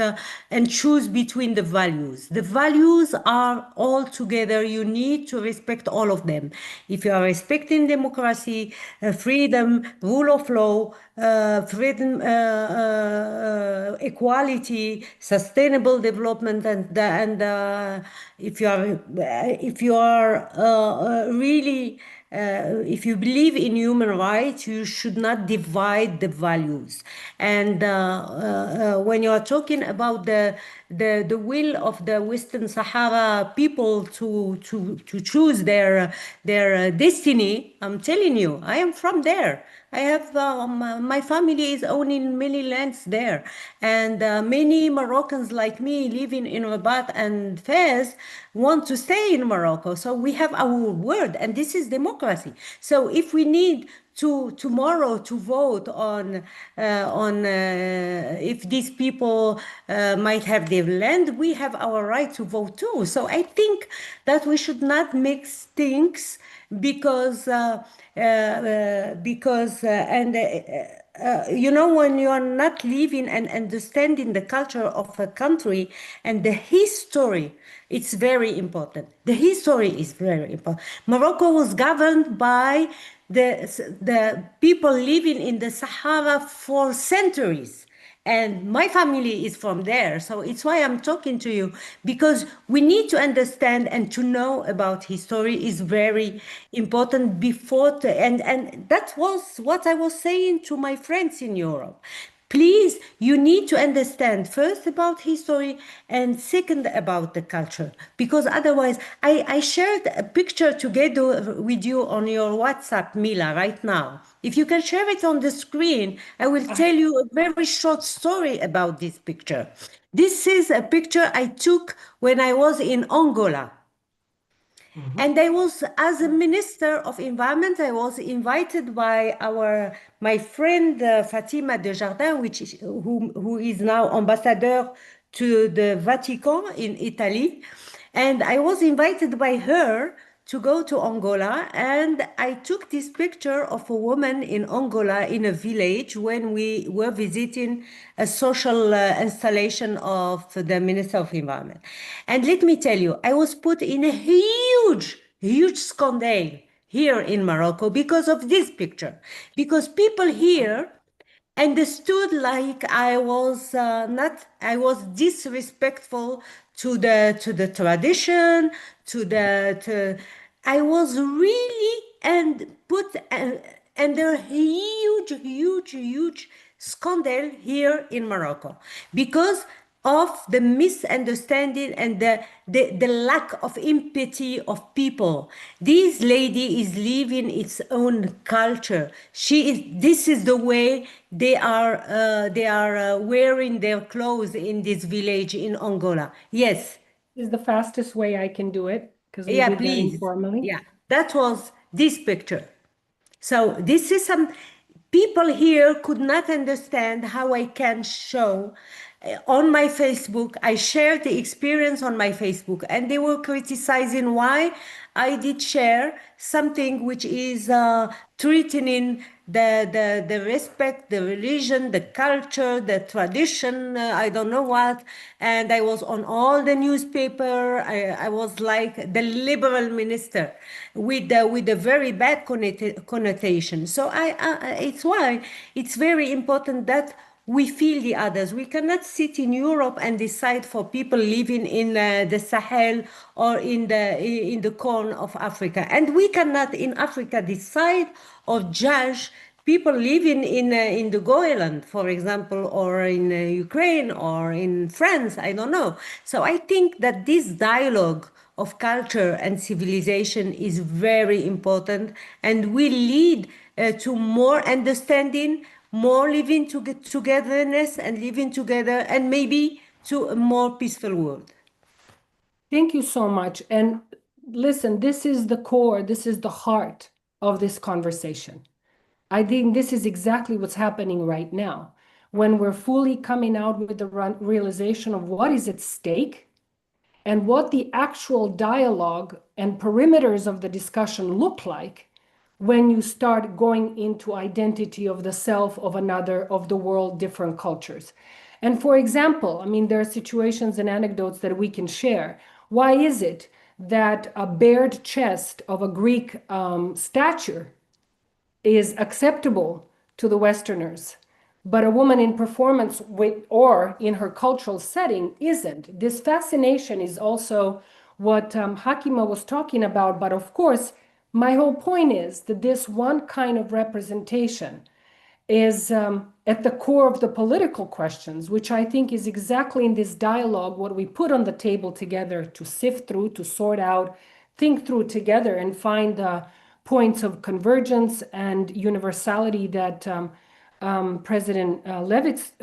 C: and choose between the values. The values are all together. You need to respect all of them. If you are respecting democracy, freedom, rule of law, freedom, equality, sustainable development, and if you are really if you believe in human rights, you should not divide the values. And when you are talking about the will of the Western Sahara people to choose their destiny, I'm telling you, I am from there. I have my family is owning many lands there, and many Moroccans like me living in Rabat and Fez want to stay in Morocco. So we have our word, and this is democracy. So if we need to tomorrow to vote on if these people might have their land, we have our right to vote too. So I think that we should not mix things because you know, when you are not living and understanding the culture of a country and the history, it's very important. The history is very important. Morocco was governed by the people living in the Sahara for centuries. And my family is from there. So it's why I'm talking to you, because we need to understand and to know about history is very important before, and that was what I was saying to my friends in Europe. Please, you need to understand first about history and second about the culture, because otherwise, I shared a picture together with you on your WhatsApp, Mila, right now. If you can share it on the screen, I will tell you a very short story about this picture. This is a picture I took when I was in Angola. And I was, as a Minister of Environment, I was invited by my friend Fatima Desjardins, who is now ambassador to the Vatican in Italy. And I was invited by her to go to Angola, and I took this picture of a woman in Angola in a village when we were visiting a social installation of the Minister of Environment. And let me tell you, I was put in a huge scandal here in Morocco because of this picture, because people here understood like I was I was disrespectful to the tradition, I was really and put under huge scandal here in Morocco because of the misunderstanding and the lack of empathy of people. This lady is living its own culture. This is the way they are wearing their clothes in this village in Angola. Yes.
A: Is the fastest way I can do it because we
C: Yeah,
A: did that
C: please.
A: informally.
C: Yeah, that was this picture. So this is some people here could not understand how I can show on my Facebook. I shared the experience on my Facebook, and they were criticizing why I did share something which is threatening the respect, the religion, the culture, the tradition, I don't know what. And I was on all the newspaper. I was like the liberal minister with a very bad connotation. So it's why it's very important that we feel the others. We cannot sit in Europe and decide for people living in the Sahel or in the Corn of Africa. And we cannot in Africa decide or judge people living in the Golan, for example, or in Ukraine or in France, I don't know. So I think that this dialogue of culture and civilization is very important and will lead to more understanding, more living togetherness and living together, and maybe to a more peaceful world.
A: Thank you so much. And listen, this is the core, this is the heart of this conversation. I think this is exactly what's happening right now. When we're fully coming out with the realization of what is at stake and what the actual dialogue and perimeters of the discussion look like, when you start going into identity of the self, of another, of the world, different cultures. And for example, I mean, there are situations and anecdotes that we can share. Why is it that a bared chest of a Greek stature is acceptable to the Westerners, but a woman in performance with or in her cultural setting isn't? This fascination is also what Hakima was talking about. But of course, my whole point is that this one kind of representation is at the core of the political questions, which I think is exactly in this dialogue what we put on the table together to sift through, to sort out, think through together, and find the points of convergence and universality that President Levitz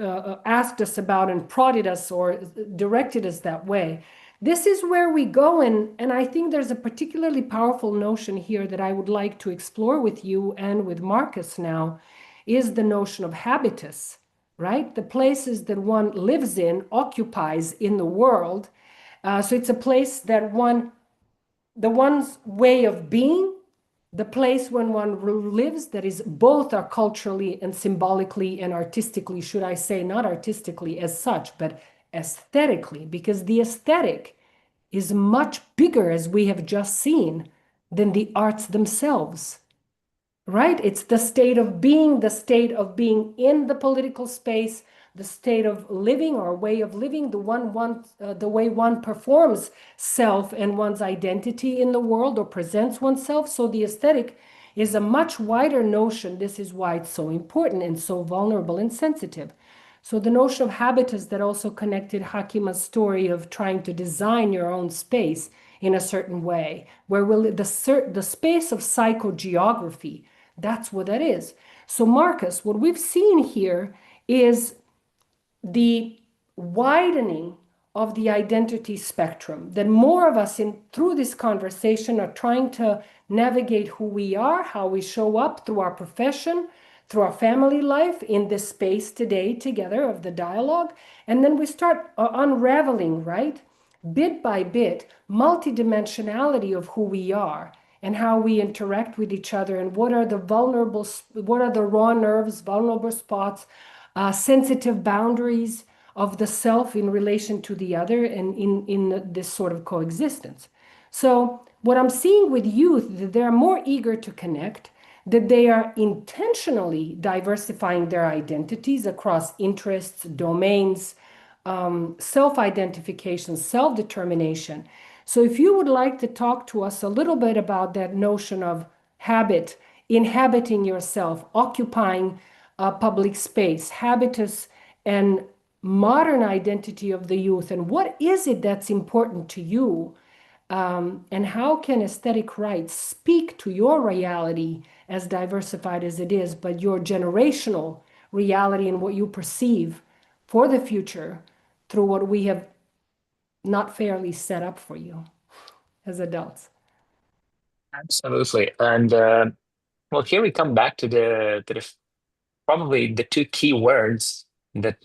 A: asked us about and prodded us or directed us that way. This is where we go, and I think there's a particularly powerful notion here that I would like to explore with you and with Marcus now, is the notion of habitus, right? The places that one lives in, occupies in the world. So it's a place that the one's way of being, the place when one lives, that is both are culturally and symbolically and artistically, should I say, not artistically as such, but aesthetically, because the aesthetic is much bigger, as we have just seen, than the arts themselves. Right? It's the state of being in the political space, the state of living or way of living, the way one performs self and one's identity in the world or presents oneself. So the aesthetic is a much wider notion. This is why it's so important and so vulnerable and sensitive. So the notion of habitus that also connected Hakima's story of trying to design your own space in a certain way, where the space of psychogeography, that's what that is. So Marcus, what we've seen here is the widening of the identity spectrum, that more of us through this conversation are trying to navigate who we are, how we show up through our profession, through our family life in this space today together of the dialogue. And then we start unraveling, right? Bit by bit, multidimensionality of who we are and how we interact with each other, and what are the raw nerves, vulnerable spots, sensitive boundaries of the self in relation to the other, and in this sort of coexistence. So what I'm seeing with youth, that they're more eager to connect, that they are intentionally diversifying their identities across interests, domains, self-identification, self-determination. So if you would like to talk to us a little bit about that notion of habit, inhabiting yourself, occupying a public space, habitus, and modern identity of the youth, and what is it that's important to you, and how can aesthetic rights speak to your reality, as diversified as it is, but your generational reality and what you perceive for the future through what we have not fairly set up for you as adults.
E: Absolutely. And well, here we come back to probably the two key words that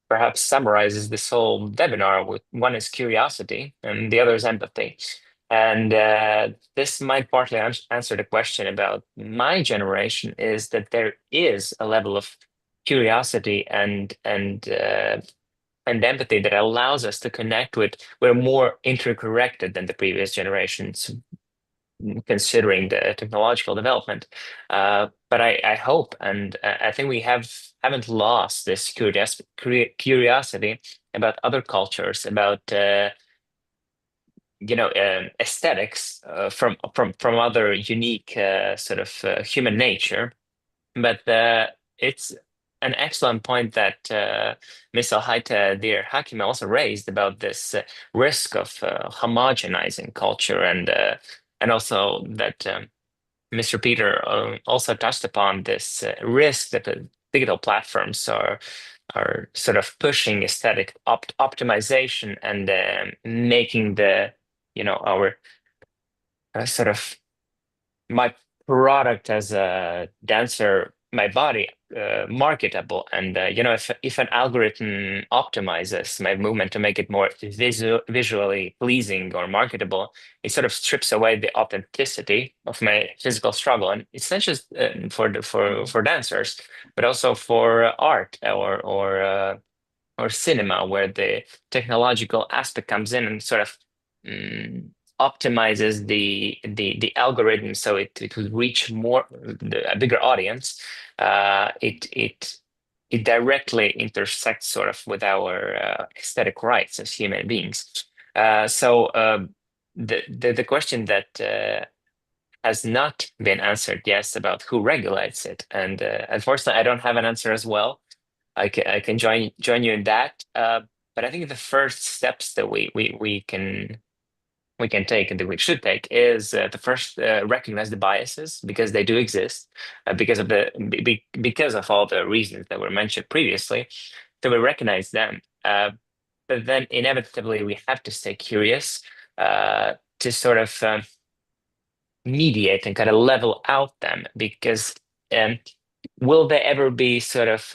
E: perhaps summarizes this whole webinar. With one is curiosity, and the other is empathy. And this might partly answer the question about my generation, is that there is a level of curiosity and empathy that allows us to connect with. We're more interconnected than the previous generations, considering the technological development. But I hope, and I think we haven't lost this curiosity about other cultures, about aesthetics from other unique sort of human nature. But it's an excellent point that Ms. Alhaita Dear Hakima also raised about this risk of homogenizing culture, and also that Mr. Peter also touched upon this risk that the digital platforms are sort of pushing aesthetic optimization and making our sort of my product as a dancer my body marketable. And if an algorithm optimizes my movement to make it more visually pleasing or marketable, it sort of strips away the authenticity of my physical struggle. And it's not just for dancers, but also for art or cinema, where the technological aspect comes in and sort of optimizes the algorithm so it could reach a bigger audience. It directly intersects sort of with our aesthetic rights as human beings. So the question that has not been answered yet about who regulates it, and unfortunately, I don't have an answer as well. I can join you in that. But I think the first steps that we can take and that we should take is to first recognize the biases, because they do exist, because of all the reasons that were mentioned previously. So we recognize them, but then inevitably we have to stay curious to sort of mediate and kind of level out them, because will they ever be sort of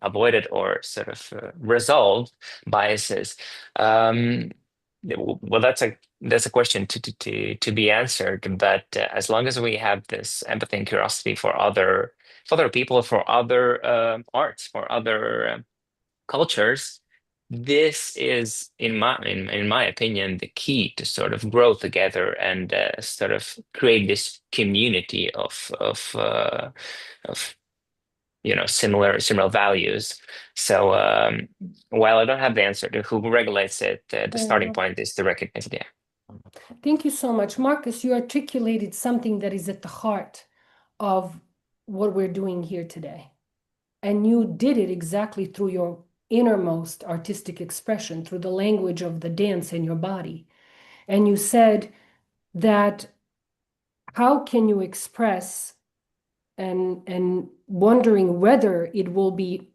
E: avoided or sort of resolved, biases? Well, that's a question to be answered. But as long as we have this empathy and curiosity for other people, for other arts, for other cultures, this is, in my opinion, the key to sort of grow together and sort of create this community of similar values. So while I don't have the answer to who regulates it, the starting point is to recognize it. Yeah.
A: Thank you so much, Marcus. You articulated something that is at the heart of what we're doing here today. And you did it exactly through your innermost artistic expression, through the language of the dance in your body. And you said that how can you express and wondering whether it will be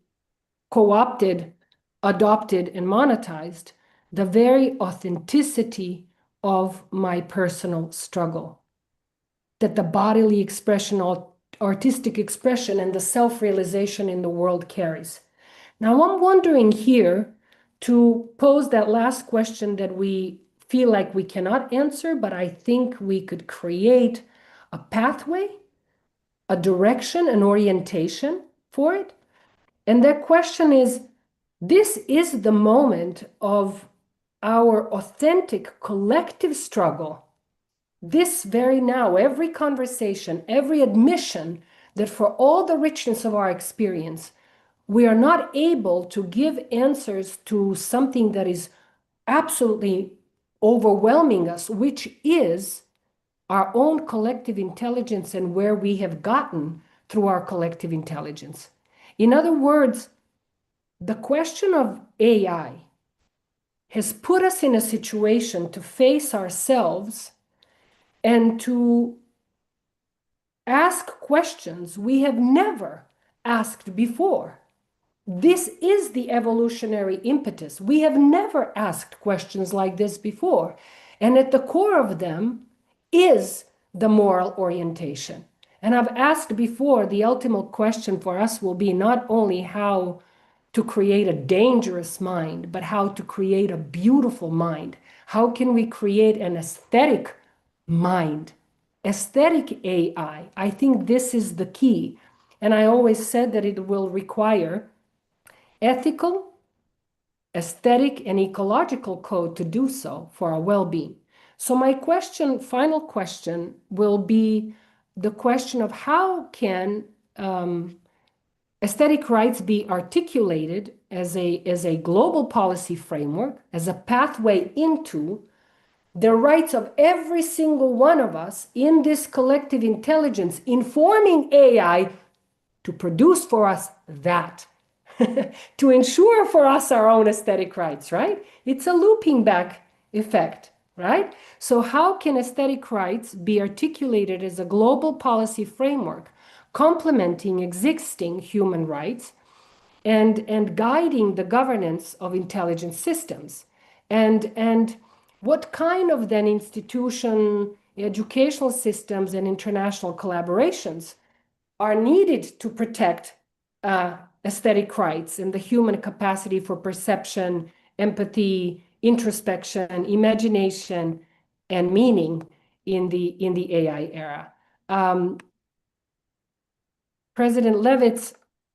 A: co-opted, adopted, and monetized, the very authenticity of my personal struggle, that the bodily expression, artistic expression, and the self-realization in the world carries. Now, I'm wondering here to pose that last question that we feel like we cannot answer, but I think we could create a pathway, a direction, an orientation for it. And that question is, this is the moment of our authentic collective struggle. This very now, every conversation, every admission that for all the richness of our experience, we are not able to give answers to something that is absolutely overwhelming us, which is our own collective intelligence and where we have gotten through our collective intelligence. In other words, the question of AI has put us in a situation to face ourselves and to ask questions we have never asked before. This is the evolutionary impetus. We have never asked questions like this before. And at the core of them is the moral orientation. And I've asked before, the ultimate question for us will be not only how to create a dangerous mind, but how to create a beautiful mind. How can we create an aesthetic mind? Aesthetic AI. I think this is the key. And I always said that it will require ethical, aesthetic, and ecological code to do so for our well-being. So my question, final question, will be the question of how can aesthetic rights be articulated as a global policy framework, as a pathway into the rights of every single one of us in this collective intelligence, informing AI to produce for us that. To ensure for us our own aesthetic rights, right? It's a looping back effect, right? So how can aesthetic rights be articulated as a global policy framework, complementing existing human rights and guiding the governance of intelligent systems? And what kind of then institution, educational systems, and international collaborations are needed to protect aesthetic rights and the human capacity for perception, empathy, introspection, imagination, and meaning in the AI era. President Levits,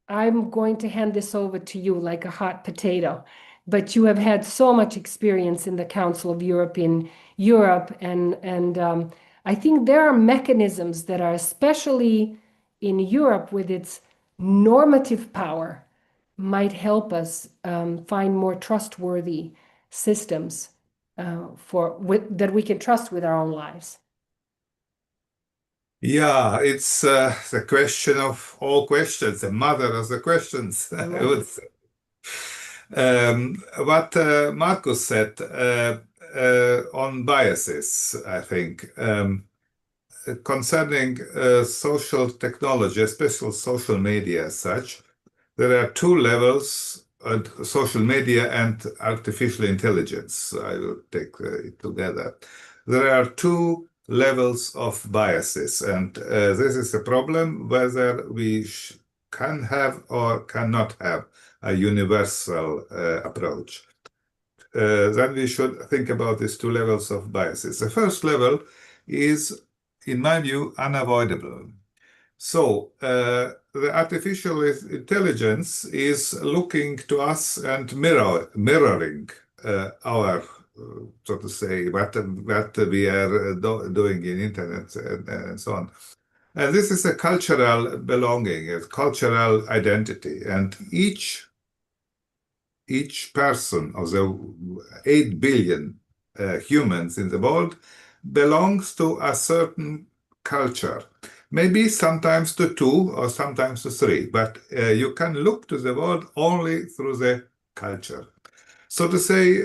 A: I'm going to hand this over to you like a hot potato, but you have had so much experience in the Council of Europe in Europe, and I think there are mechanisms that are especially in Europe with its normative power might help us find more trustworthy systems that we can trust with our own lives.
B: Yeah, it's the question of all questions, the mother of the questions, I would say. What Markus said on biases, I think, concerning social technology, especially social media as such, there are two levels, social media and artificial intelligence. I will take it together. There are two levels of biases, and this is a problem whether we can have or cannot have a universal approach. Then we should think about these two levels of biases. The first level is, in my view, unavoidable. So the artificial intelligence is looking to us and mirroring our, so to say, what we are doing in internet and so on. And this is a cultural belonging, a cultural identity, and each person of the 8 billion humans in the world belongs to a certain culture. Maybe sometimes to two or sometimes to three, but you can look to the world only through the culture. So to say,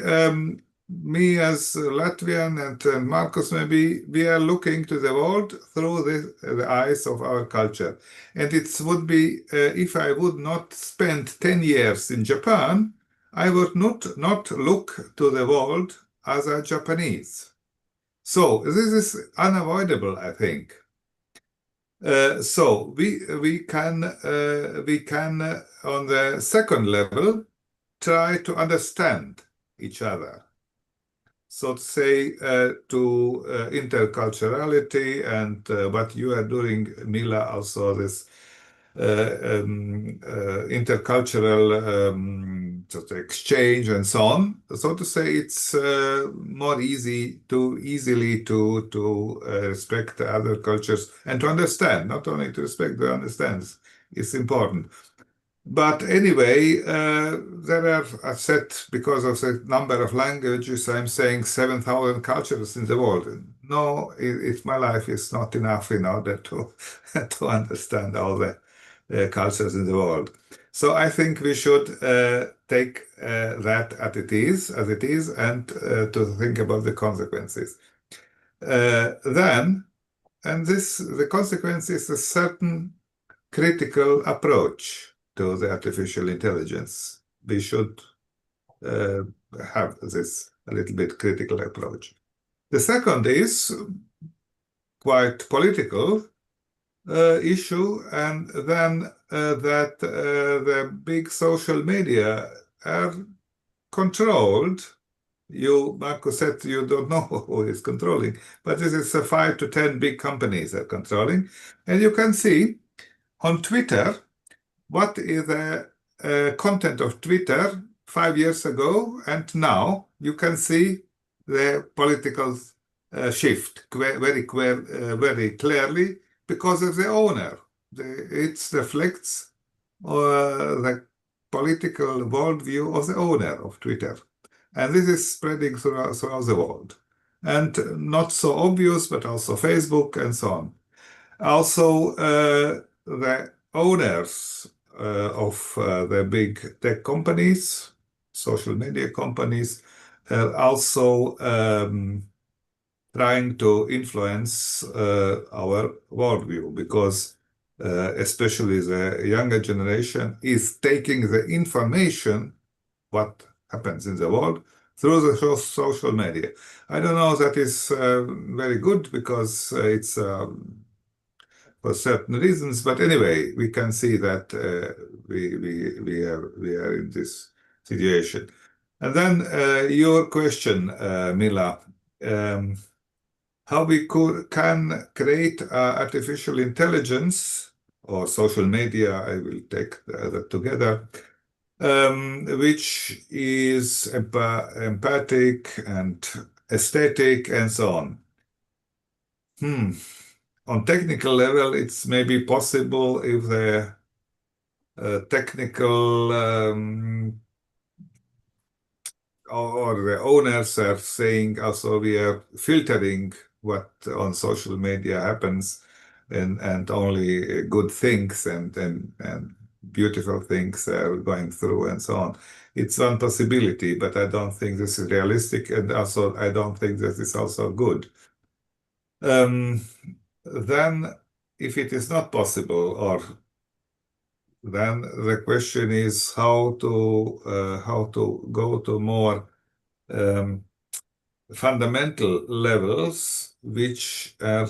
B: me as Latvian and Markus, maybe we are looking to the world through the eyes of our culture. And it would be, if I would not spend 10 years in Japan, I would not look to the world as a Japanese. So this is unavoidable, I think. So we can on the second level try to understand each other. So to say to interculturality and what you are doing, Mila, also this intercultural sort of exchange and so on. So to say, it's more easily to respect other cultures and to understand, not only to respect, to understand is important. But anyway, there are, I've said, because of the number of languages, I'm saying 7,000 cultures in the world. No, my life is not enough in order to understand all the cultures in the world. So I think we should take that as it is, and to think about the consequences. The consequence is a certain critical approach to the artificial intelligence. We should have this a little bit critical approach. The second is quite political issue, and then that the big social media are controlled. Markus said you don't know who is controlling, but this is 5 to 10 big companies are controlling. And you can see on Twitter what is the content of Twitter 5 years ago, and now you can see the political shift very clearly because of the owner. It reflects the political worldview of the owner of Twitter. And this is spreading throughout the world. And not so obvious, but also Facebook and so on. Also, the owners of the big tech companies, social media companies, also trying to influence our worldview, because especially the younger generation is taking the information, what happens in the world, through the social media. I don't know that is very good, because it's, for for certain reasons. But anyway, we can see that we are in this situation. And then your question, Mila, how we can create artificial intelligence or social media, I will take that together, which is empathic and aesthetic and so on. On technical level, it's maybe possible if the technical or the owners are saying also we are filtering what on social media happens and only good things and beautiful things are going through and so on. It's one possibility, but I don't think this is realistic, and also I don't think that is also good. Then if it is not possible, or then the question is how to go to more fundamental levels, which are,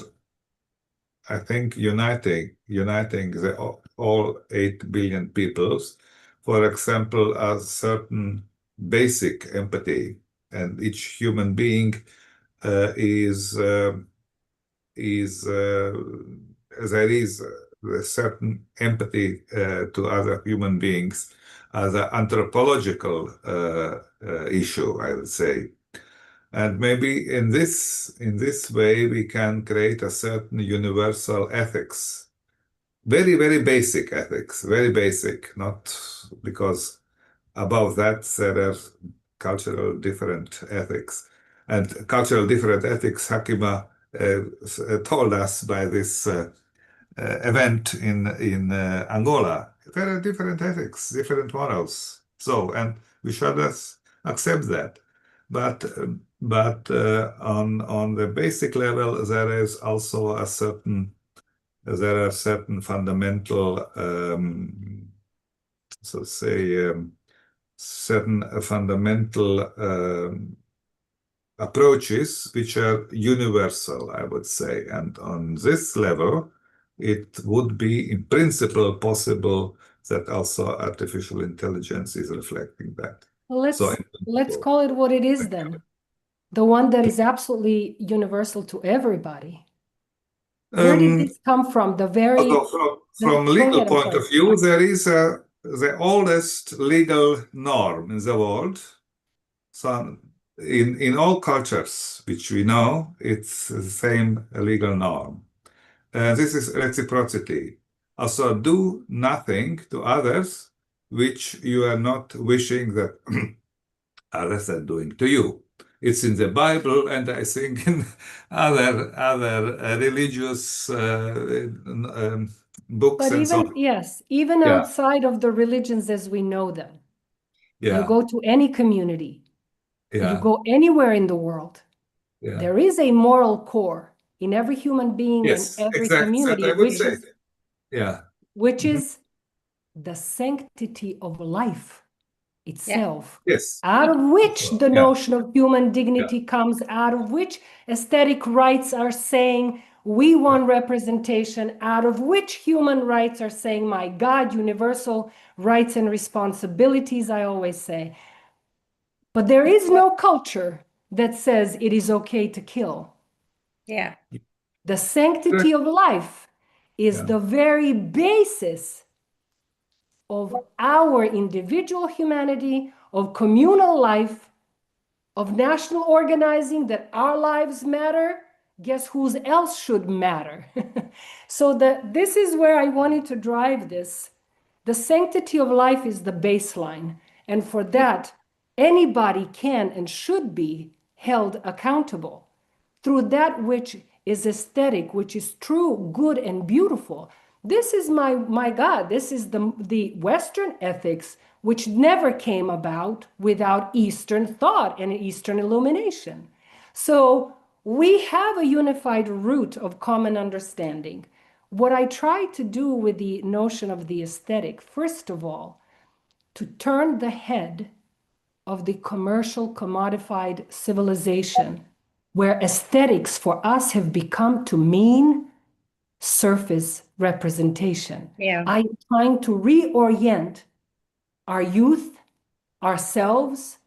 B: I think, uniting all 8 billion peoples. For example, a certain basic empathy, and each human being there is a certain empathy to other human beings as an anthropological issue, I would say. And maybe in this way, we can create a certain universal ethics. Very, very basic ethics, very basic, not because above that there are cultural different ethics. And cultural different ethics, Hakima told us by this event in Angola. Very different ethics, different morals. So, and we should accept that. But on the basic level, there is also there are certain fundamental, certain fundamental approaches which are universal, I would say. And on this level, it would be in principle possible that also artificial intelligence is reflecting that.
A: Let's call it what it is then. The one that is absolutely universal to everybody. Where did this come from?
B: From legal point of view, there is the oldest legal norm in the world. So in all cultures which we know, it's the same legal norm. This is reciprocity. Also, do nothing to others which you are not wishing that others are doing to you. It's in the Bible, and I think in other religious books and so on.
A: Yes, even outside of the religions as we know them. You go to any community, you go anywhere in the world, there is a moral core in every human being and every community, which is the sanctity of life itself, out of which the notion of human dignity comes, out of which aesthetic rights are saying we want representation, out of which human rights are saying, my God, universal rights and responsibilities, I always say. But there is no culture that says it is okay to kill.
C: Yeah.
A: The sanctity of life is the very basis of our individual humanity, of communal life, of national organizing, that our lives matter. Guess whose else should matter? So this is where I wanted to drive this. The sanctity of life is the baseline. And for that, anybody can and should be held accountable through that which is aesthetic, which is true, good, and beautiful. This is my God, this is the Western ethics, which never came about without Eastern thought and Eastern illumination. So we have a unified root of common understanding. What I try to do with the notion of the aesthetic, first of all, to turn the head of the commercial commodified civilization, where aesthetics for us have become to mean surface representation.
C: Yeah.
A: I'm trying to reorient our youth, ourselves,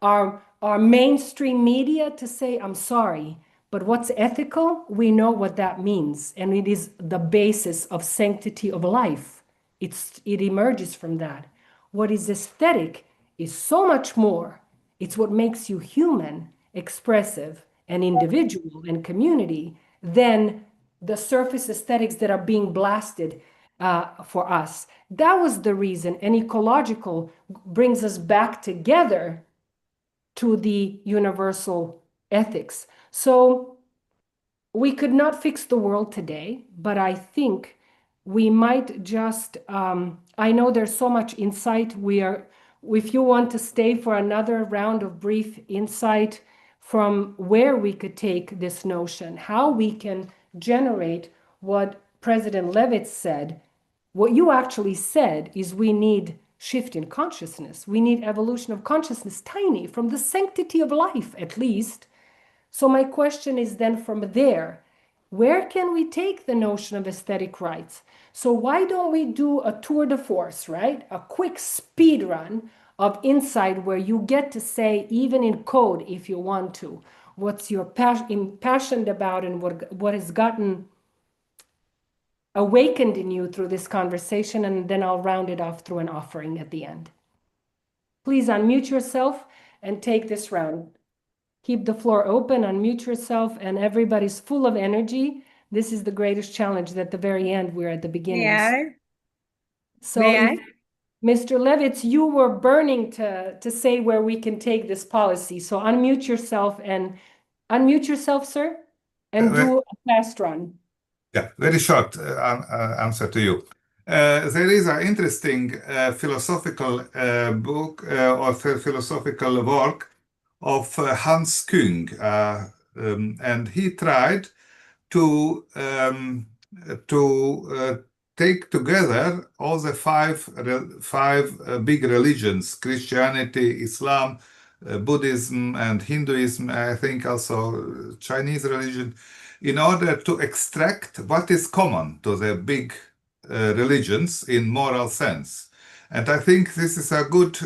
A: our mainstream media to say, I'm sorry, but what's ethical, we know what that means. And it is the basis of sanctity of life. It emerges from that. What is aesthetic is so much more. It's what makes you human, expressive, and individual and community than the surface aesthetics that are being blasted for us. That was the reason. And ecological brings us back together to the universal ethics. So we could not fix the world today, but I think we might just, I know there's so much insight. If you want to stay for another round of brief insight from where we could take this notion, how we can generate what President Levitt said, what you actually said is we need shift in consciousness. We need evolution of consciousness, tiny, from the sanctity of life, at least. So my question is then from there, where can we take the notion of aesthetic rights? So why don't we do a tour de force, right? A quick speed run of insight where you get to say, even in code, if you want to, what's you're passionate about and what has gotten awakened in you through this conversation, and then I'll round it off through an offering at the end. Please unmute yourself and take this round. Keep the floor open, unmute yourself, and everybody's full of energy. This is the greatest challenge, that at the very end, we're at the beginning.
C: Yeah.
A: So
C: May I?
A: Mr. Levitz, you were burning to say where we can take this policy. So unmute yourself, sir, and do a fast run.
B: Yeah, very short answer to you. There is an interesting philosophical book or philosophical work of Hans Küng, and he tried to take together all the five big religions: Christianity, Islam, Buddhism, and Hinduism. I think also Chinese religion, in order to extract what is common to the big religions in moral sense. And I think this is a good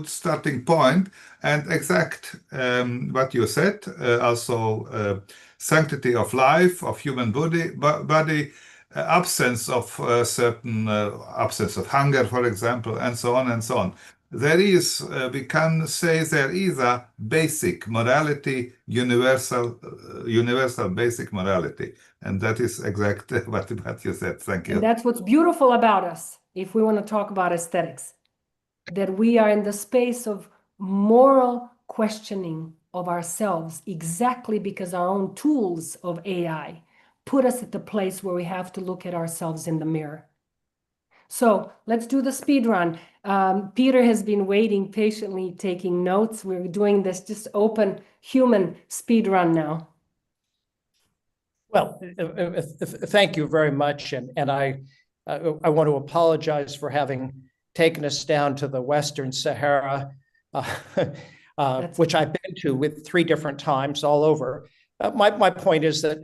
B: starting point, and exact what you said, also sanctity of life, of human body, absence of certain absence of hunger, for example, and so on and so on. There is, we can say, there is a basic morality, universal basic morality, and that is exactly what you said. Thank you.
A: And that's what's beautiful about us, if we want to talk about aesthetics, that we are in the space of moral questioning of ourselves, exactly because our own tools of AI put us at the place where we have to look at ourselves in the mirror. So let's do the speed run. Peter has been waiting patiently, taking notes. We're doing this just open human speed run now.
D: Well, thank you very much, and I want to apologize for having taken us down to the Western Sahara, which I've been to with 3 different times all over. My point is that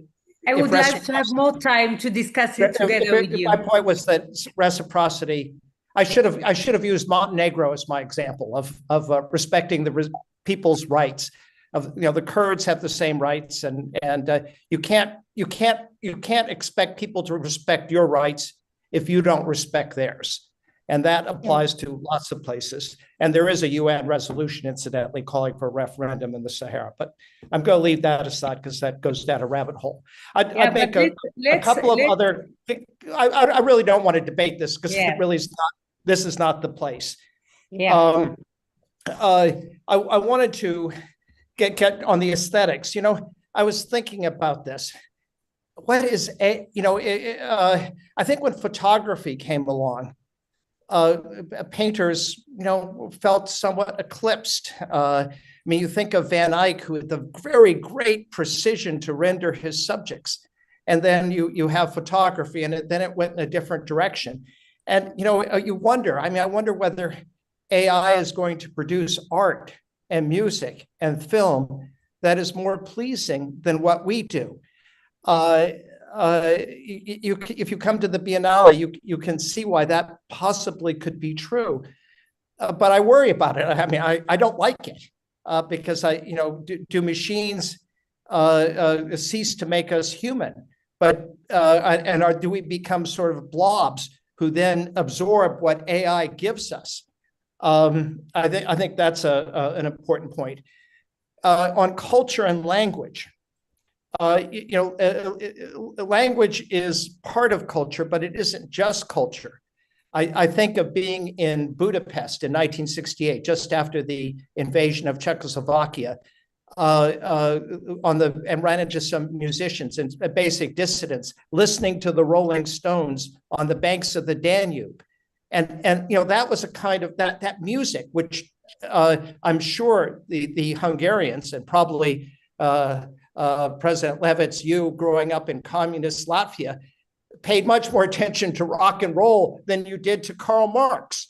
C: I would like to have more time to discuss it together with you.
D: My point was that reciprocity. I should have used Montenegro as my example of respecting the people's rights. The Kurds have the same rights, and you can't expect people to respect your rights if you don't respect theirs. And that applies to lots of places. And there is a UN resolution, incidentally, calling for a referendum in the Sahara. But I'm going to leave that aside because that goes down a rabbit hole. I'd make a couple of other. I really don't want to debate this because it really is not. This is not the place.
C: Yeah.
D: I wanted to get on the aesthetics. I was thinking about this. What is I think when photography came along, painters, felt somewhat eclipsed. You think of Van Eyck, who had the very great precision to render his subjects, and then you have photography, and then it went in a different direction. And you wonder. I wonder whether AI is going to produce art and music and film that is more pleasing than what we do. if you come to the Biennale, you can see why that possibly could be true. But I worry about it. I mean, I don't like it because do machines cease to make us human? But do we become sort of blobs who then absorb what AI gives us? I think that's an important point. On culture and language, language is part of culture, but it isn't just culture. I think of being in Budapest in 1968, just after the invasion of Czechoslovakia, and ran into some musicians and basic dissidents listening to the Rolling Stones on the banks of the Danube. And that was a kind of that music, which I'm sure the Hungarians and probably President Levits, you growing up in communist Latvia, paid much more attention to rock and roll than you did to Karl Marx.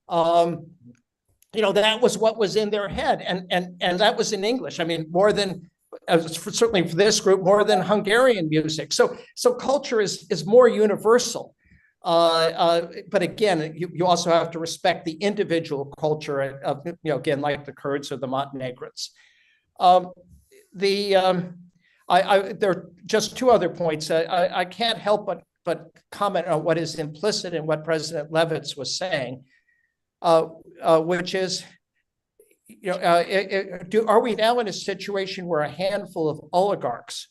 D: That was what was in their head, and that was in English. I mean, more than certainly for this group, more than Hungarian music. So culture is more universal. But again, you also have to respect the individual culture of, again, like the Kurds or the Montenegrins. There are just two other points. I can't help but comment on what is implicit in what President Levits was saying, which is, are we now in a situation where a handful of oligarchs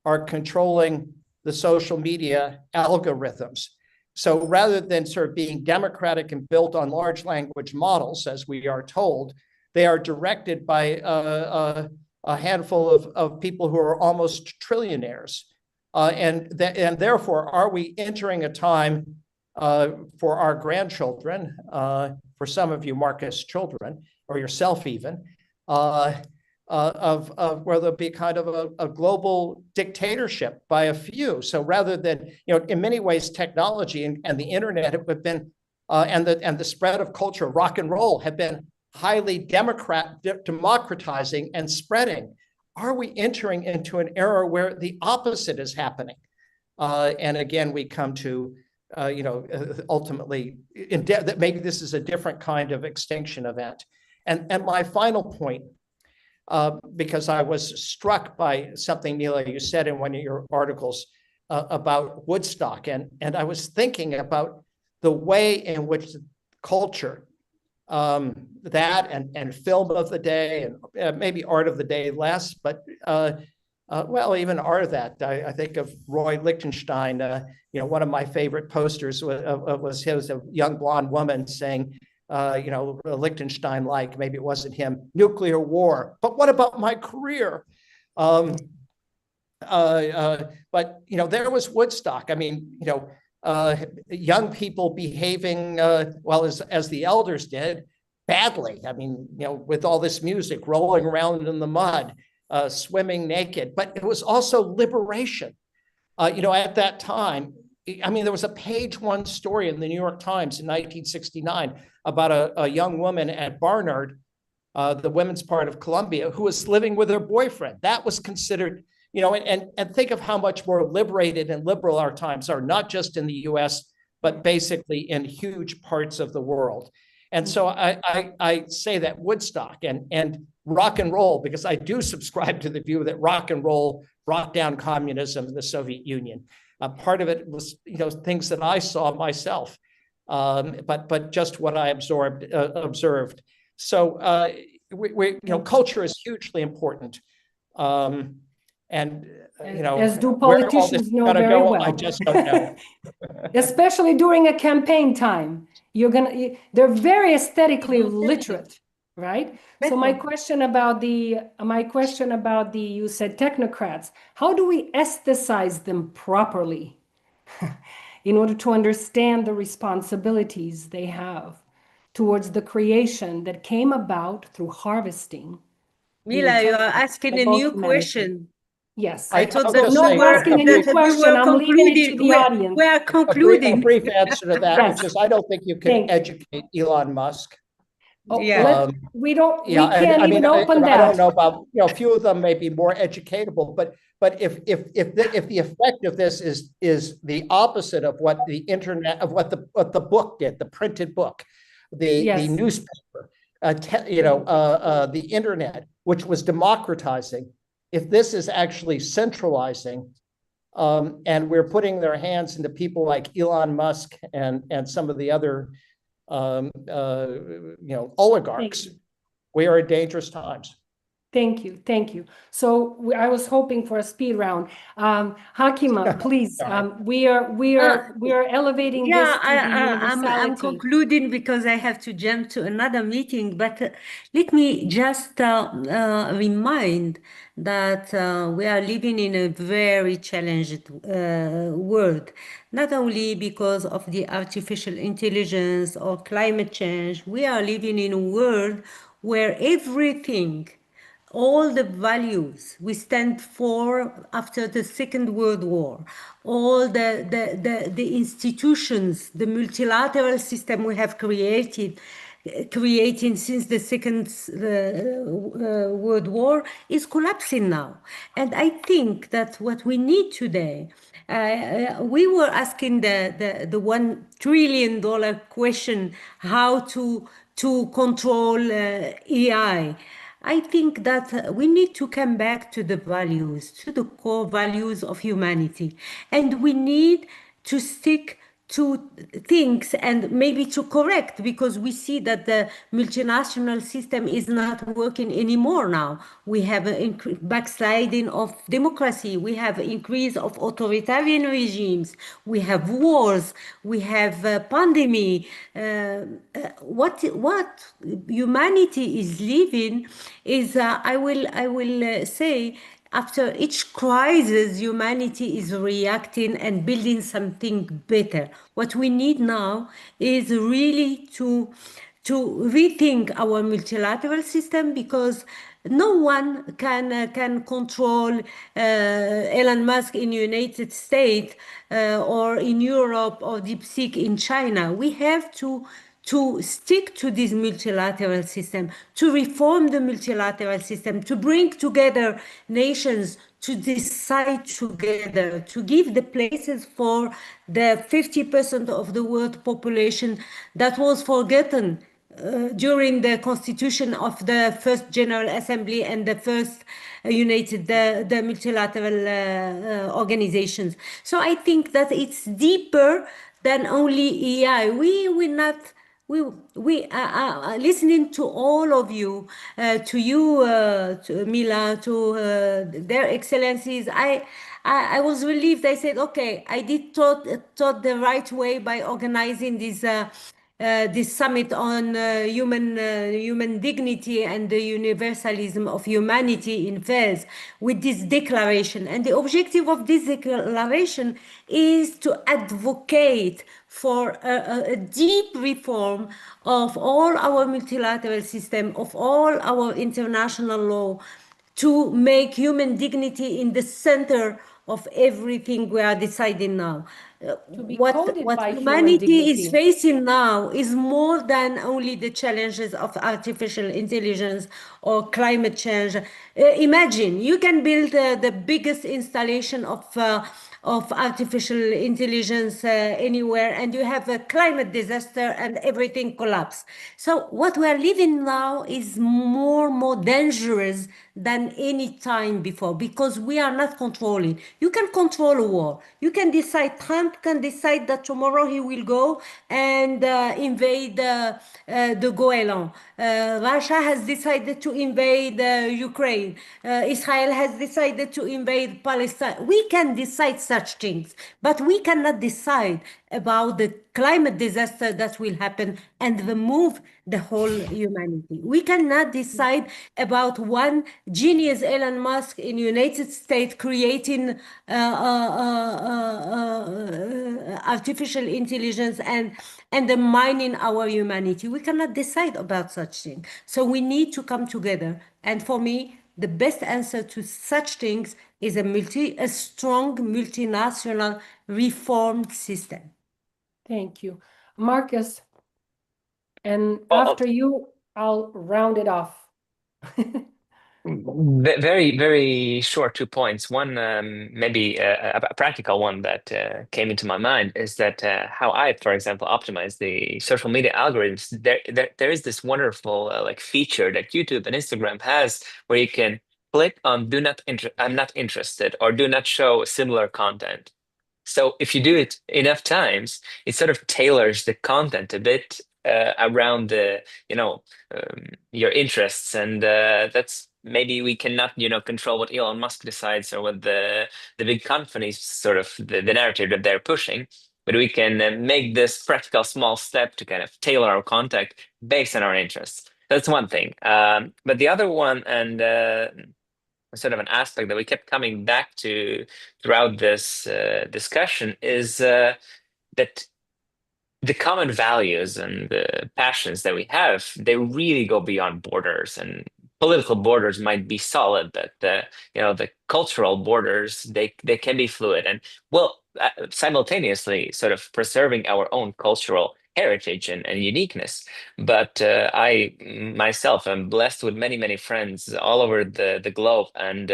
D: are controlling the social media algorithms? So rather than sort of being democratic and built on large language models, as we are told, they are directed by a handful of people who are almost trillionaires. And therefore, are we entering a time for our grandchildren, for some of you, Marcus, children, or yourself even, of where there'll be kind of a global dictatorship by a few. So rather than, in many ways, technology and the internet have been, and the spread of culture, rock and roll, have been highly democratizing and spreading. Are we entering into an era where the opposite is happening? And again, we come to, ultimately, that maybe this is a different kind of extinction event. And my final point, because I was struck by something, Neela, you said in one of your articles about Woodstock, and I was thinking about the way in which culture, that and film of the day, and maybe art of the day less, but even art of that. I think of Roy Lichtenstein. One of my favorite posters was a young blonde woman saying, Lichtenstein-like, maybe it wasn't him, nuclear war, but what about my career? But there was Woodstock. I mean, young people behaving as the elders did, badly. I mean, with all this music, rolling around in the mud, swimming naked. But it was also liberation. At that time, I mean, there was a page one story in the New York Times in 1969 about a young woman at Barnard, the women's part of Columbia, who was living with her boyfriend. That was considered, and think of how much more liberated and liberal our times are, not just in the US, but basically in huge parts of the world. And so I say that Woodstock and rock and roll, because I do subscribe to the view that rock and roll brought down communism in the Soviet Union. Part of it was, things that I saw myself, but just what I observed. So, culture is hugely important.
A: As do politicians know very well.
D: I just don't know.
A: Especially during a campaign time, they're very aesthetically literate, right? So my question about the you said technocrats, how do we aesthetize them properly in order to understand the responsibilities they have towards the creation that came about through harvesting?
C: Mila, you are asking a new question.
A: Yes.
D: I
C: thought
D: that
A: I'm not asking a new question. I'm leaving it to the audience.
C: We are concluding.
D: A brief answer to that,
A: Yes.
D: which is I don't think you can
A: Thanks.
D: educate Elon Musk.
A: Oh,
C: Yeah.
A: we don't, we
D: Yeah, and
A: can't
D: I mean,
A: even open
D: I don't
A: that.
D: know about, a few of them may be more educatable, but if the effect of this is the opposite of what the internet, of what the book did, the printed book, the
A: Yes.
D: newspaper, the internet, which was democratizing, if this is actually centralizing, and we're putting their hands into people like Elon Musk and some of the other oligarchs, we are in dangerous times.
A: Thank you, thank you. So I was hoping for a speed round. Hakima, please, we are elevating this to the
C: I'm
A: universality.
C: concluding because I have to jump to another meeting, but let me just remind that we are living in a very challenged world, not only because of the artificial intelligence or climate change. We are living in a world where everything, all the values we stand for after the Second World War, all the institutions, the multilateral system we have creating since the Second World War is collapsing now. And I think that what we need today, we were asking the $1 trillion question, how to control AI. I think that we need to come back to the values, to the core values of humanity. And we need to stick to things and maybe to correct, because we see that the multinational system is not working anymore now. We have a backsliding of democracy. We have increase of authoritarian regimes. We have wars. We have pandemic. What humanity is living is, I will say, after each crisis, humanity is reacting and building something better. What we need now is really to rethink our multilateral system, because no one can control Elon Musk in United States or in Europe or DeepSeek in China. We have to stick to this multilateral system, to reform the multilateral system, to bring together nations, to decide together, to give the places for the 50% of the world population that was forgotten during the constitution of the first General Assembly and the first the multilateral organizations. So I think that it's deeper than only AI. We will not. We listening to all of you, to you, to Mila, to their excellencies. I was relieved. I said, okay, I did thought the right way by organizing this summit on human dignity and the universalism of humanity in Fez, with this declaration. And the objective of this declaration is to advocate for a deep reform of all our multilateral system, of all our international law, to make human dignity in the center of everything we are deciding now.
A: be
C: What
A: coded by human
C: humanity is
A: dignity.
C: facing now is more than only the challenges of artificial intelligence or climate change. Imagine you can build the biggest installation of artificial intelligence anywhere, and you have a climate disaster and everything collapse. So what we are living now is more dangerous than any time before, because we are not controlling. You can control a war. You can decide, Trump can decide that tomorrow he will go and invade the Golan. Russia has decided to invade Ukraine. Israel has decided to invade Palestine. We can decide such things, but we cannot decide about the climate disaster that will happen and remove the whole humanity. We cannot decide about one genius, Elon Musk, in United States creating artificial intelligence and undermining our humanity. We cannot decide about such things. So we need to come together. And for me, the best answer to such things is a strong multinational reformed system.
A: Thank you. Marcus, and
E: Well,
A: after you, I'll round it off.
E: Very, very short 2 points. One, maybe a practical one that came into my mind is that how I, for example, optimize the social media algorithms. There is this wonderful like feature that YouTube and Instagram has where you can click on I'm not interested or do not show similar content. So if you do it enough times, it sort of tailors the content a bit around your interests, and that's maybe we cannot control what Elon Musk decides or what the big companies sort of the narrative that they're pushing, but we can make this practical small step to kind of tailor our content based on our interests. That's one thing. But the other one, and sort of an aspect that we kept coming back to throughout this discussion is that the common values and the passions that we have, they really go beyond borders. And political borders might be solid, but the cultural borders, they can be fluid. And well, simultaneously sort of preserving our own cultural heritage and uniqueness. But I myself am blessed with many, many friends all over the globe, and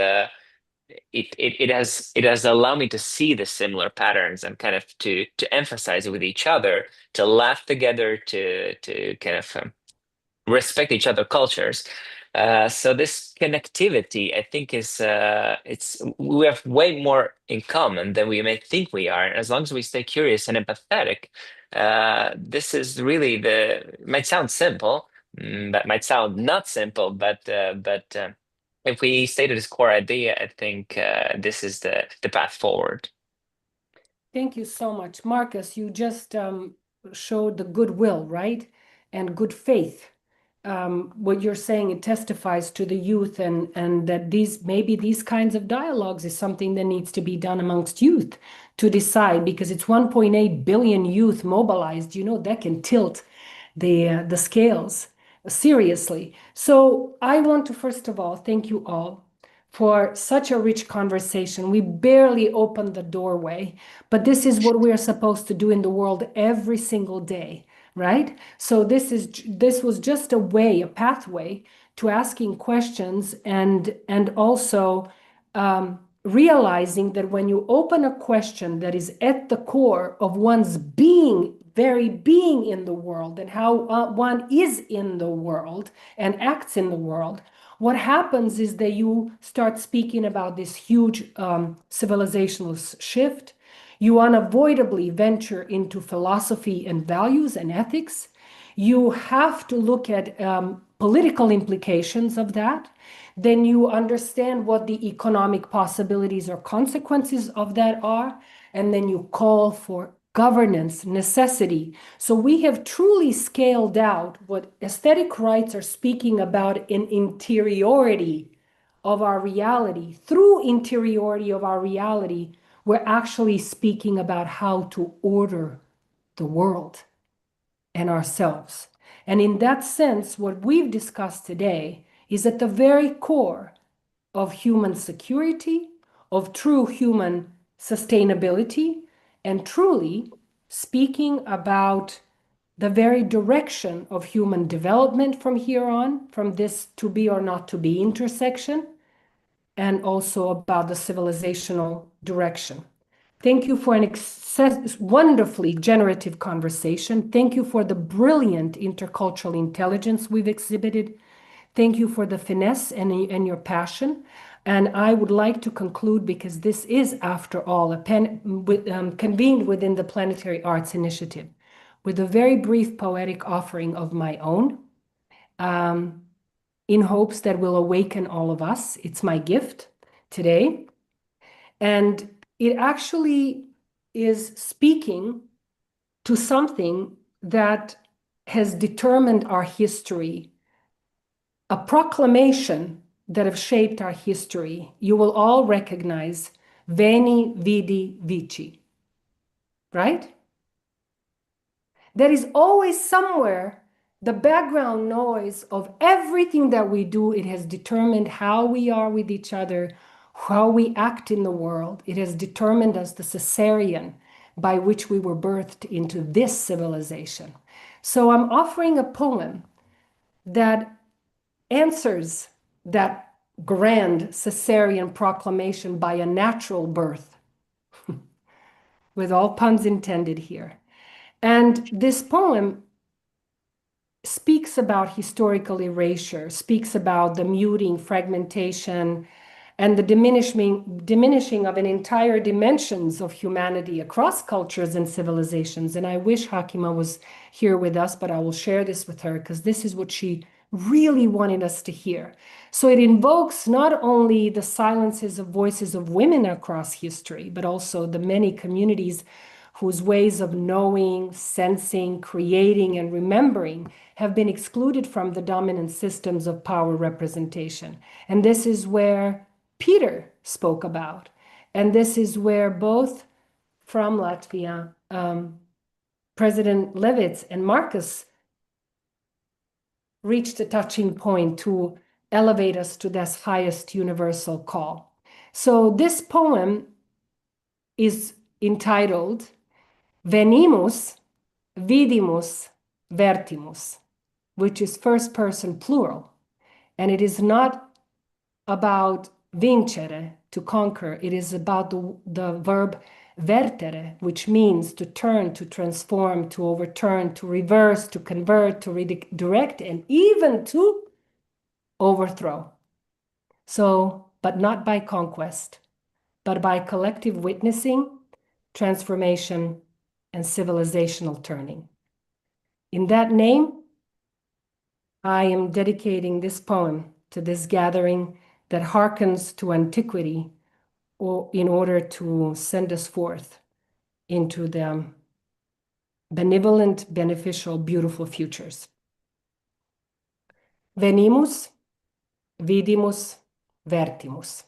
E: it has allowed me to see the similar patterns and kind of to emphasize with each other, to laugh together, to kind of respect each other cultures. So this connectivity, I think, is we have way more in common than we may think we are. As long as we stay curious and empathetic, this is really it might sound simple, that might sound not simple, but if we stay to this core idea, I think this is the path forward.
A: Thank you so much. Marcus, you just showed the goodwill, right? And good faith. What you're saying, it testifies to the youth, and that these kinds of dialogues is something that needs to be done amongst youth to decide, because it's 1.8 billion youth mobilized, that can tilt the scales seriously. So I want to first of all thank you all for such a rich conversation. We barely opened the doorway, but this is what we are supposed to do in the world every single day, right? So this was just a pathway to asking questions, and also realizing that when you open a question that is at the core of one's very being in the world, and how one is in the world and acts in the world, what happens is that you start speaking about this huge civilizational shift. You unavoidably venture into philosophy and values and ethics. You have to look at political implications of that. Then you understand what the economic possibilities or consequences of that are. And then you call for governance, necessity. So we have truly scaled out what aesthetic rights are speaking about in interiority of our reality. Through interiority of our reality, we're actually speaking about how to order the world and ourselves. And in that sense, what we've discussed today is at the very core of human security, of true human sustainability, and truly speaking about the very direction of human development from here on, from this to be or not to be intersection, and also about the civilizational direction. Thank you for an wonderfully generative conversation. Thank you for the brilliant intercultural intelligence we've exhibited. Thank you for the finesse and your passion. And I would like to conclude, because this is, after all, convened within the Planetary Arts Initiative, with a very brief poetic offering of my own, in hopes that will awaken all of us. It's my gift today. And it actually is speaking to something that has determined our history, a proclamation that have shaped our history. You will all recognize Veni, Vidi, Vici, right? There is always somewhere the background noise of everything that we do. It has determined how we are with each other, how we act in the world. It has determined us the cesarean by which we were birthed into this civilization. So I'm offering a poem that answers that grand Caesarean proclamation by a natural birth, with all puns intended here. And this poem speaks about historical erasure, speaks about the muting, fragmentation, and the diminishing of an entire dimensions of humanity across cultures and civilizations. And I wish Hakima was here with us, but I will share this with her because this is what she really wanted us to hear. So it invokes not only the silences of voices of women across history, but also the many communities whose ways of knowing, sensing, creating, and remembering have been excluded from the dominant systems of power representation. And this is where Peter spoke about. And this is where both from Latvia, President Levits and Marcus reached a touching point to elevate us to this highest universal call. So this poem is entitled Venimus, Vidimus, Vertimus, which is first person plural. And it is not about vincere, to conquer. It is about the verb vertere, which means to turn, to transform, to overturn, to reverse, to convert, to redirect, and even to overthrow. So, but not by conquest, but by collective witnessing, transformation, and civilizational turning. In that name, I am dedicating this poem to this gathering that hearkens to antiquity or in order to send us forth into the benevolent, beneficial, beautiful futures. Venimus, vidimus, vertimus.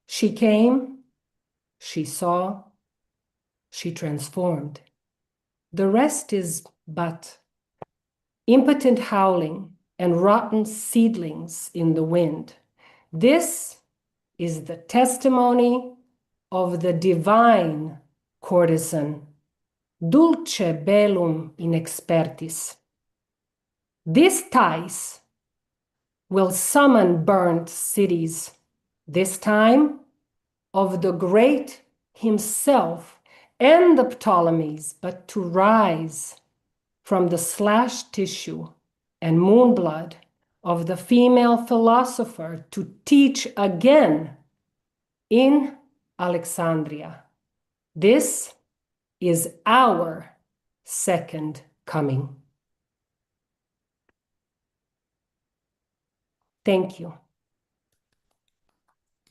A: She came, she saw, she transformed. The rest is but impotent howling and rotten seedlings in the wind. This is the testimony of the divine courtesan, dulce bellum in expertis. This Thais will summon burnt cities, this time of the great himself and the Ptolemies, but to rise from the slashed tissue and moon blood of the female philosopher to teach again in Alexandria. This is our second coming. Thank you.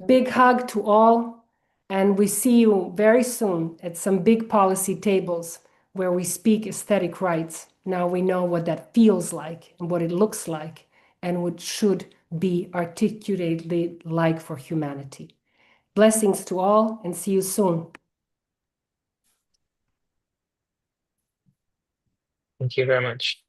A: Big hug to all, and we see you very soon at some big policy tables where we speak aesthetic rights. Now we know what that feels like and what it looks like and what should be articulated like for humanity. Blessings to all and see you soon.
E: Thank you very much.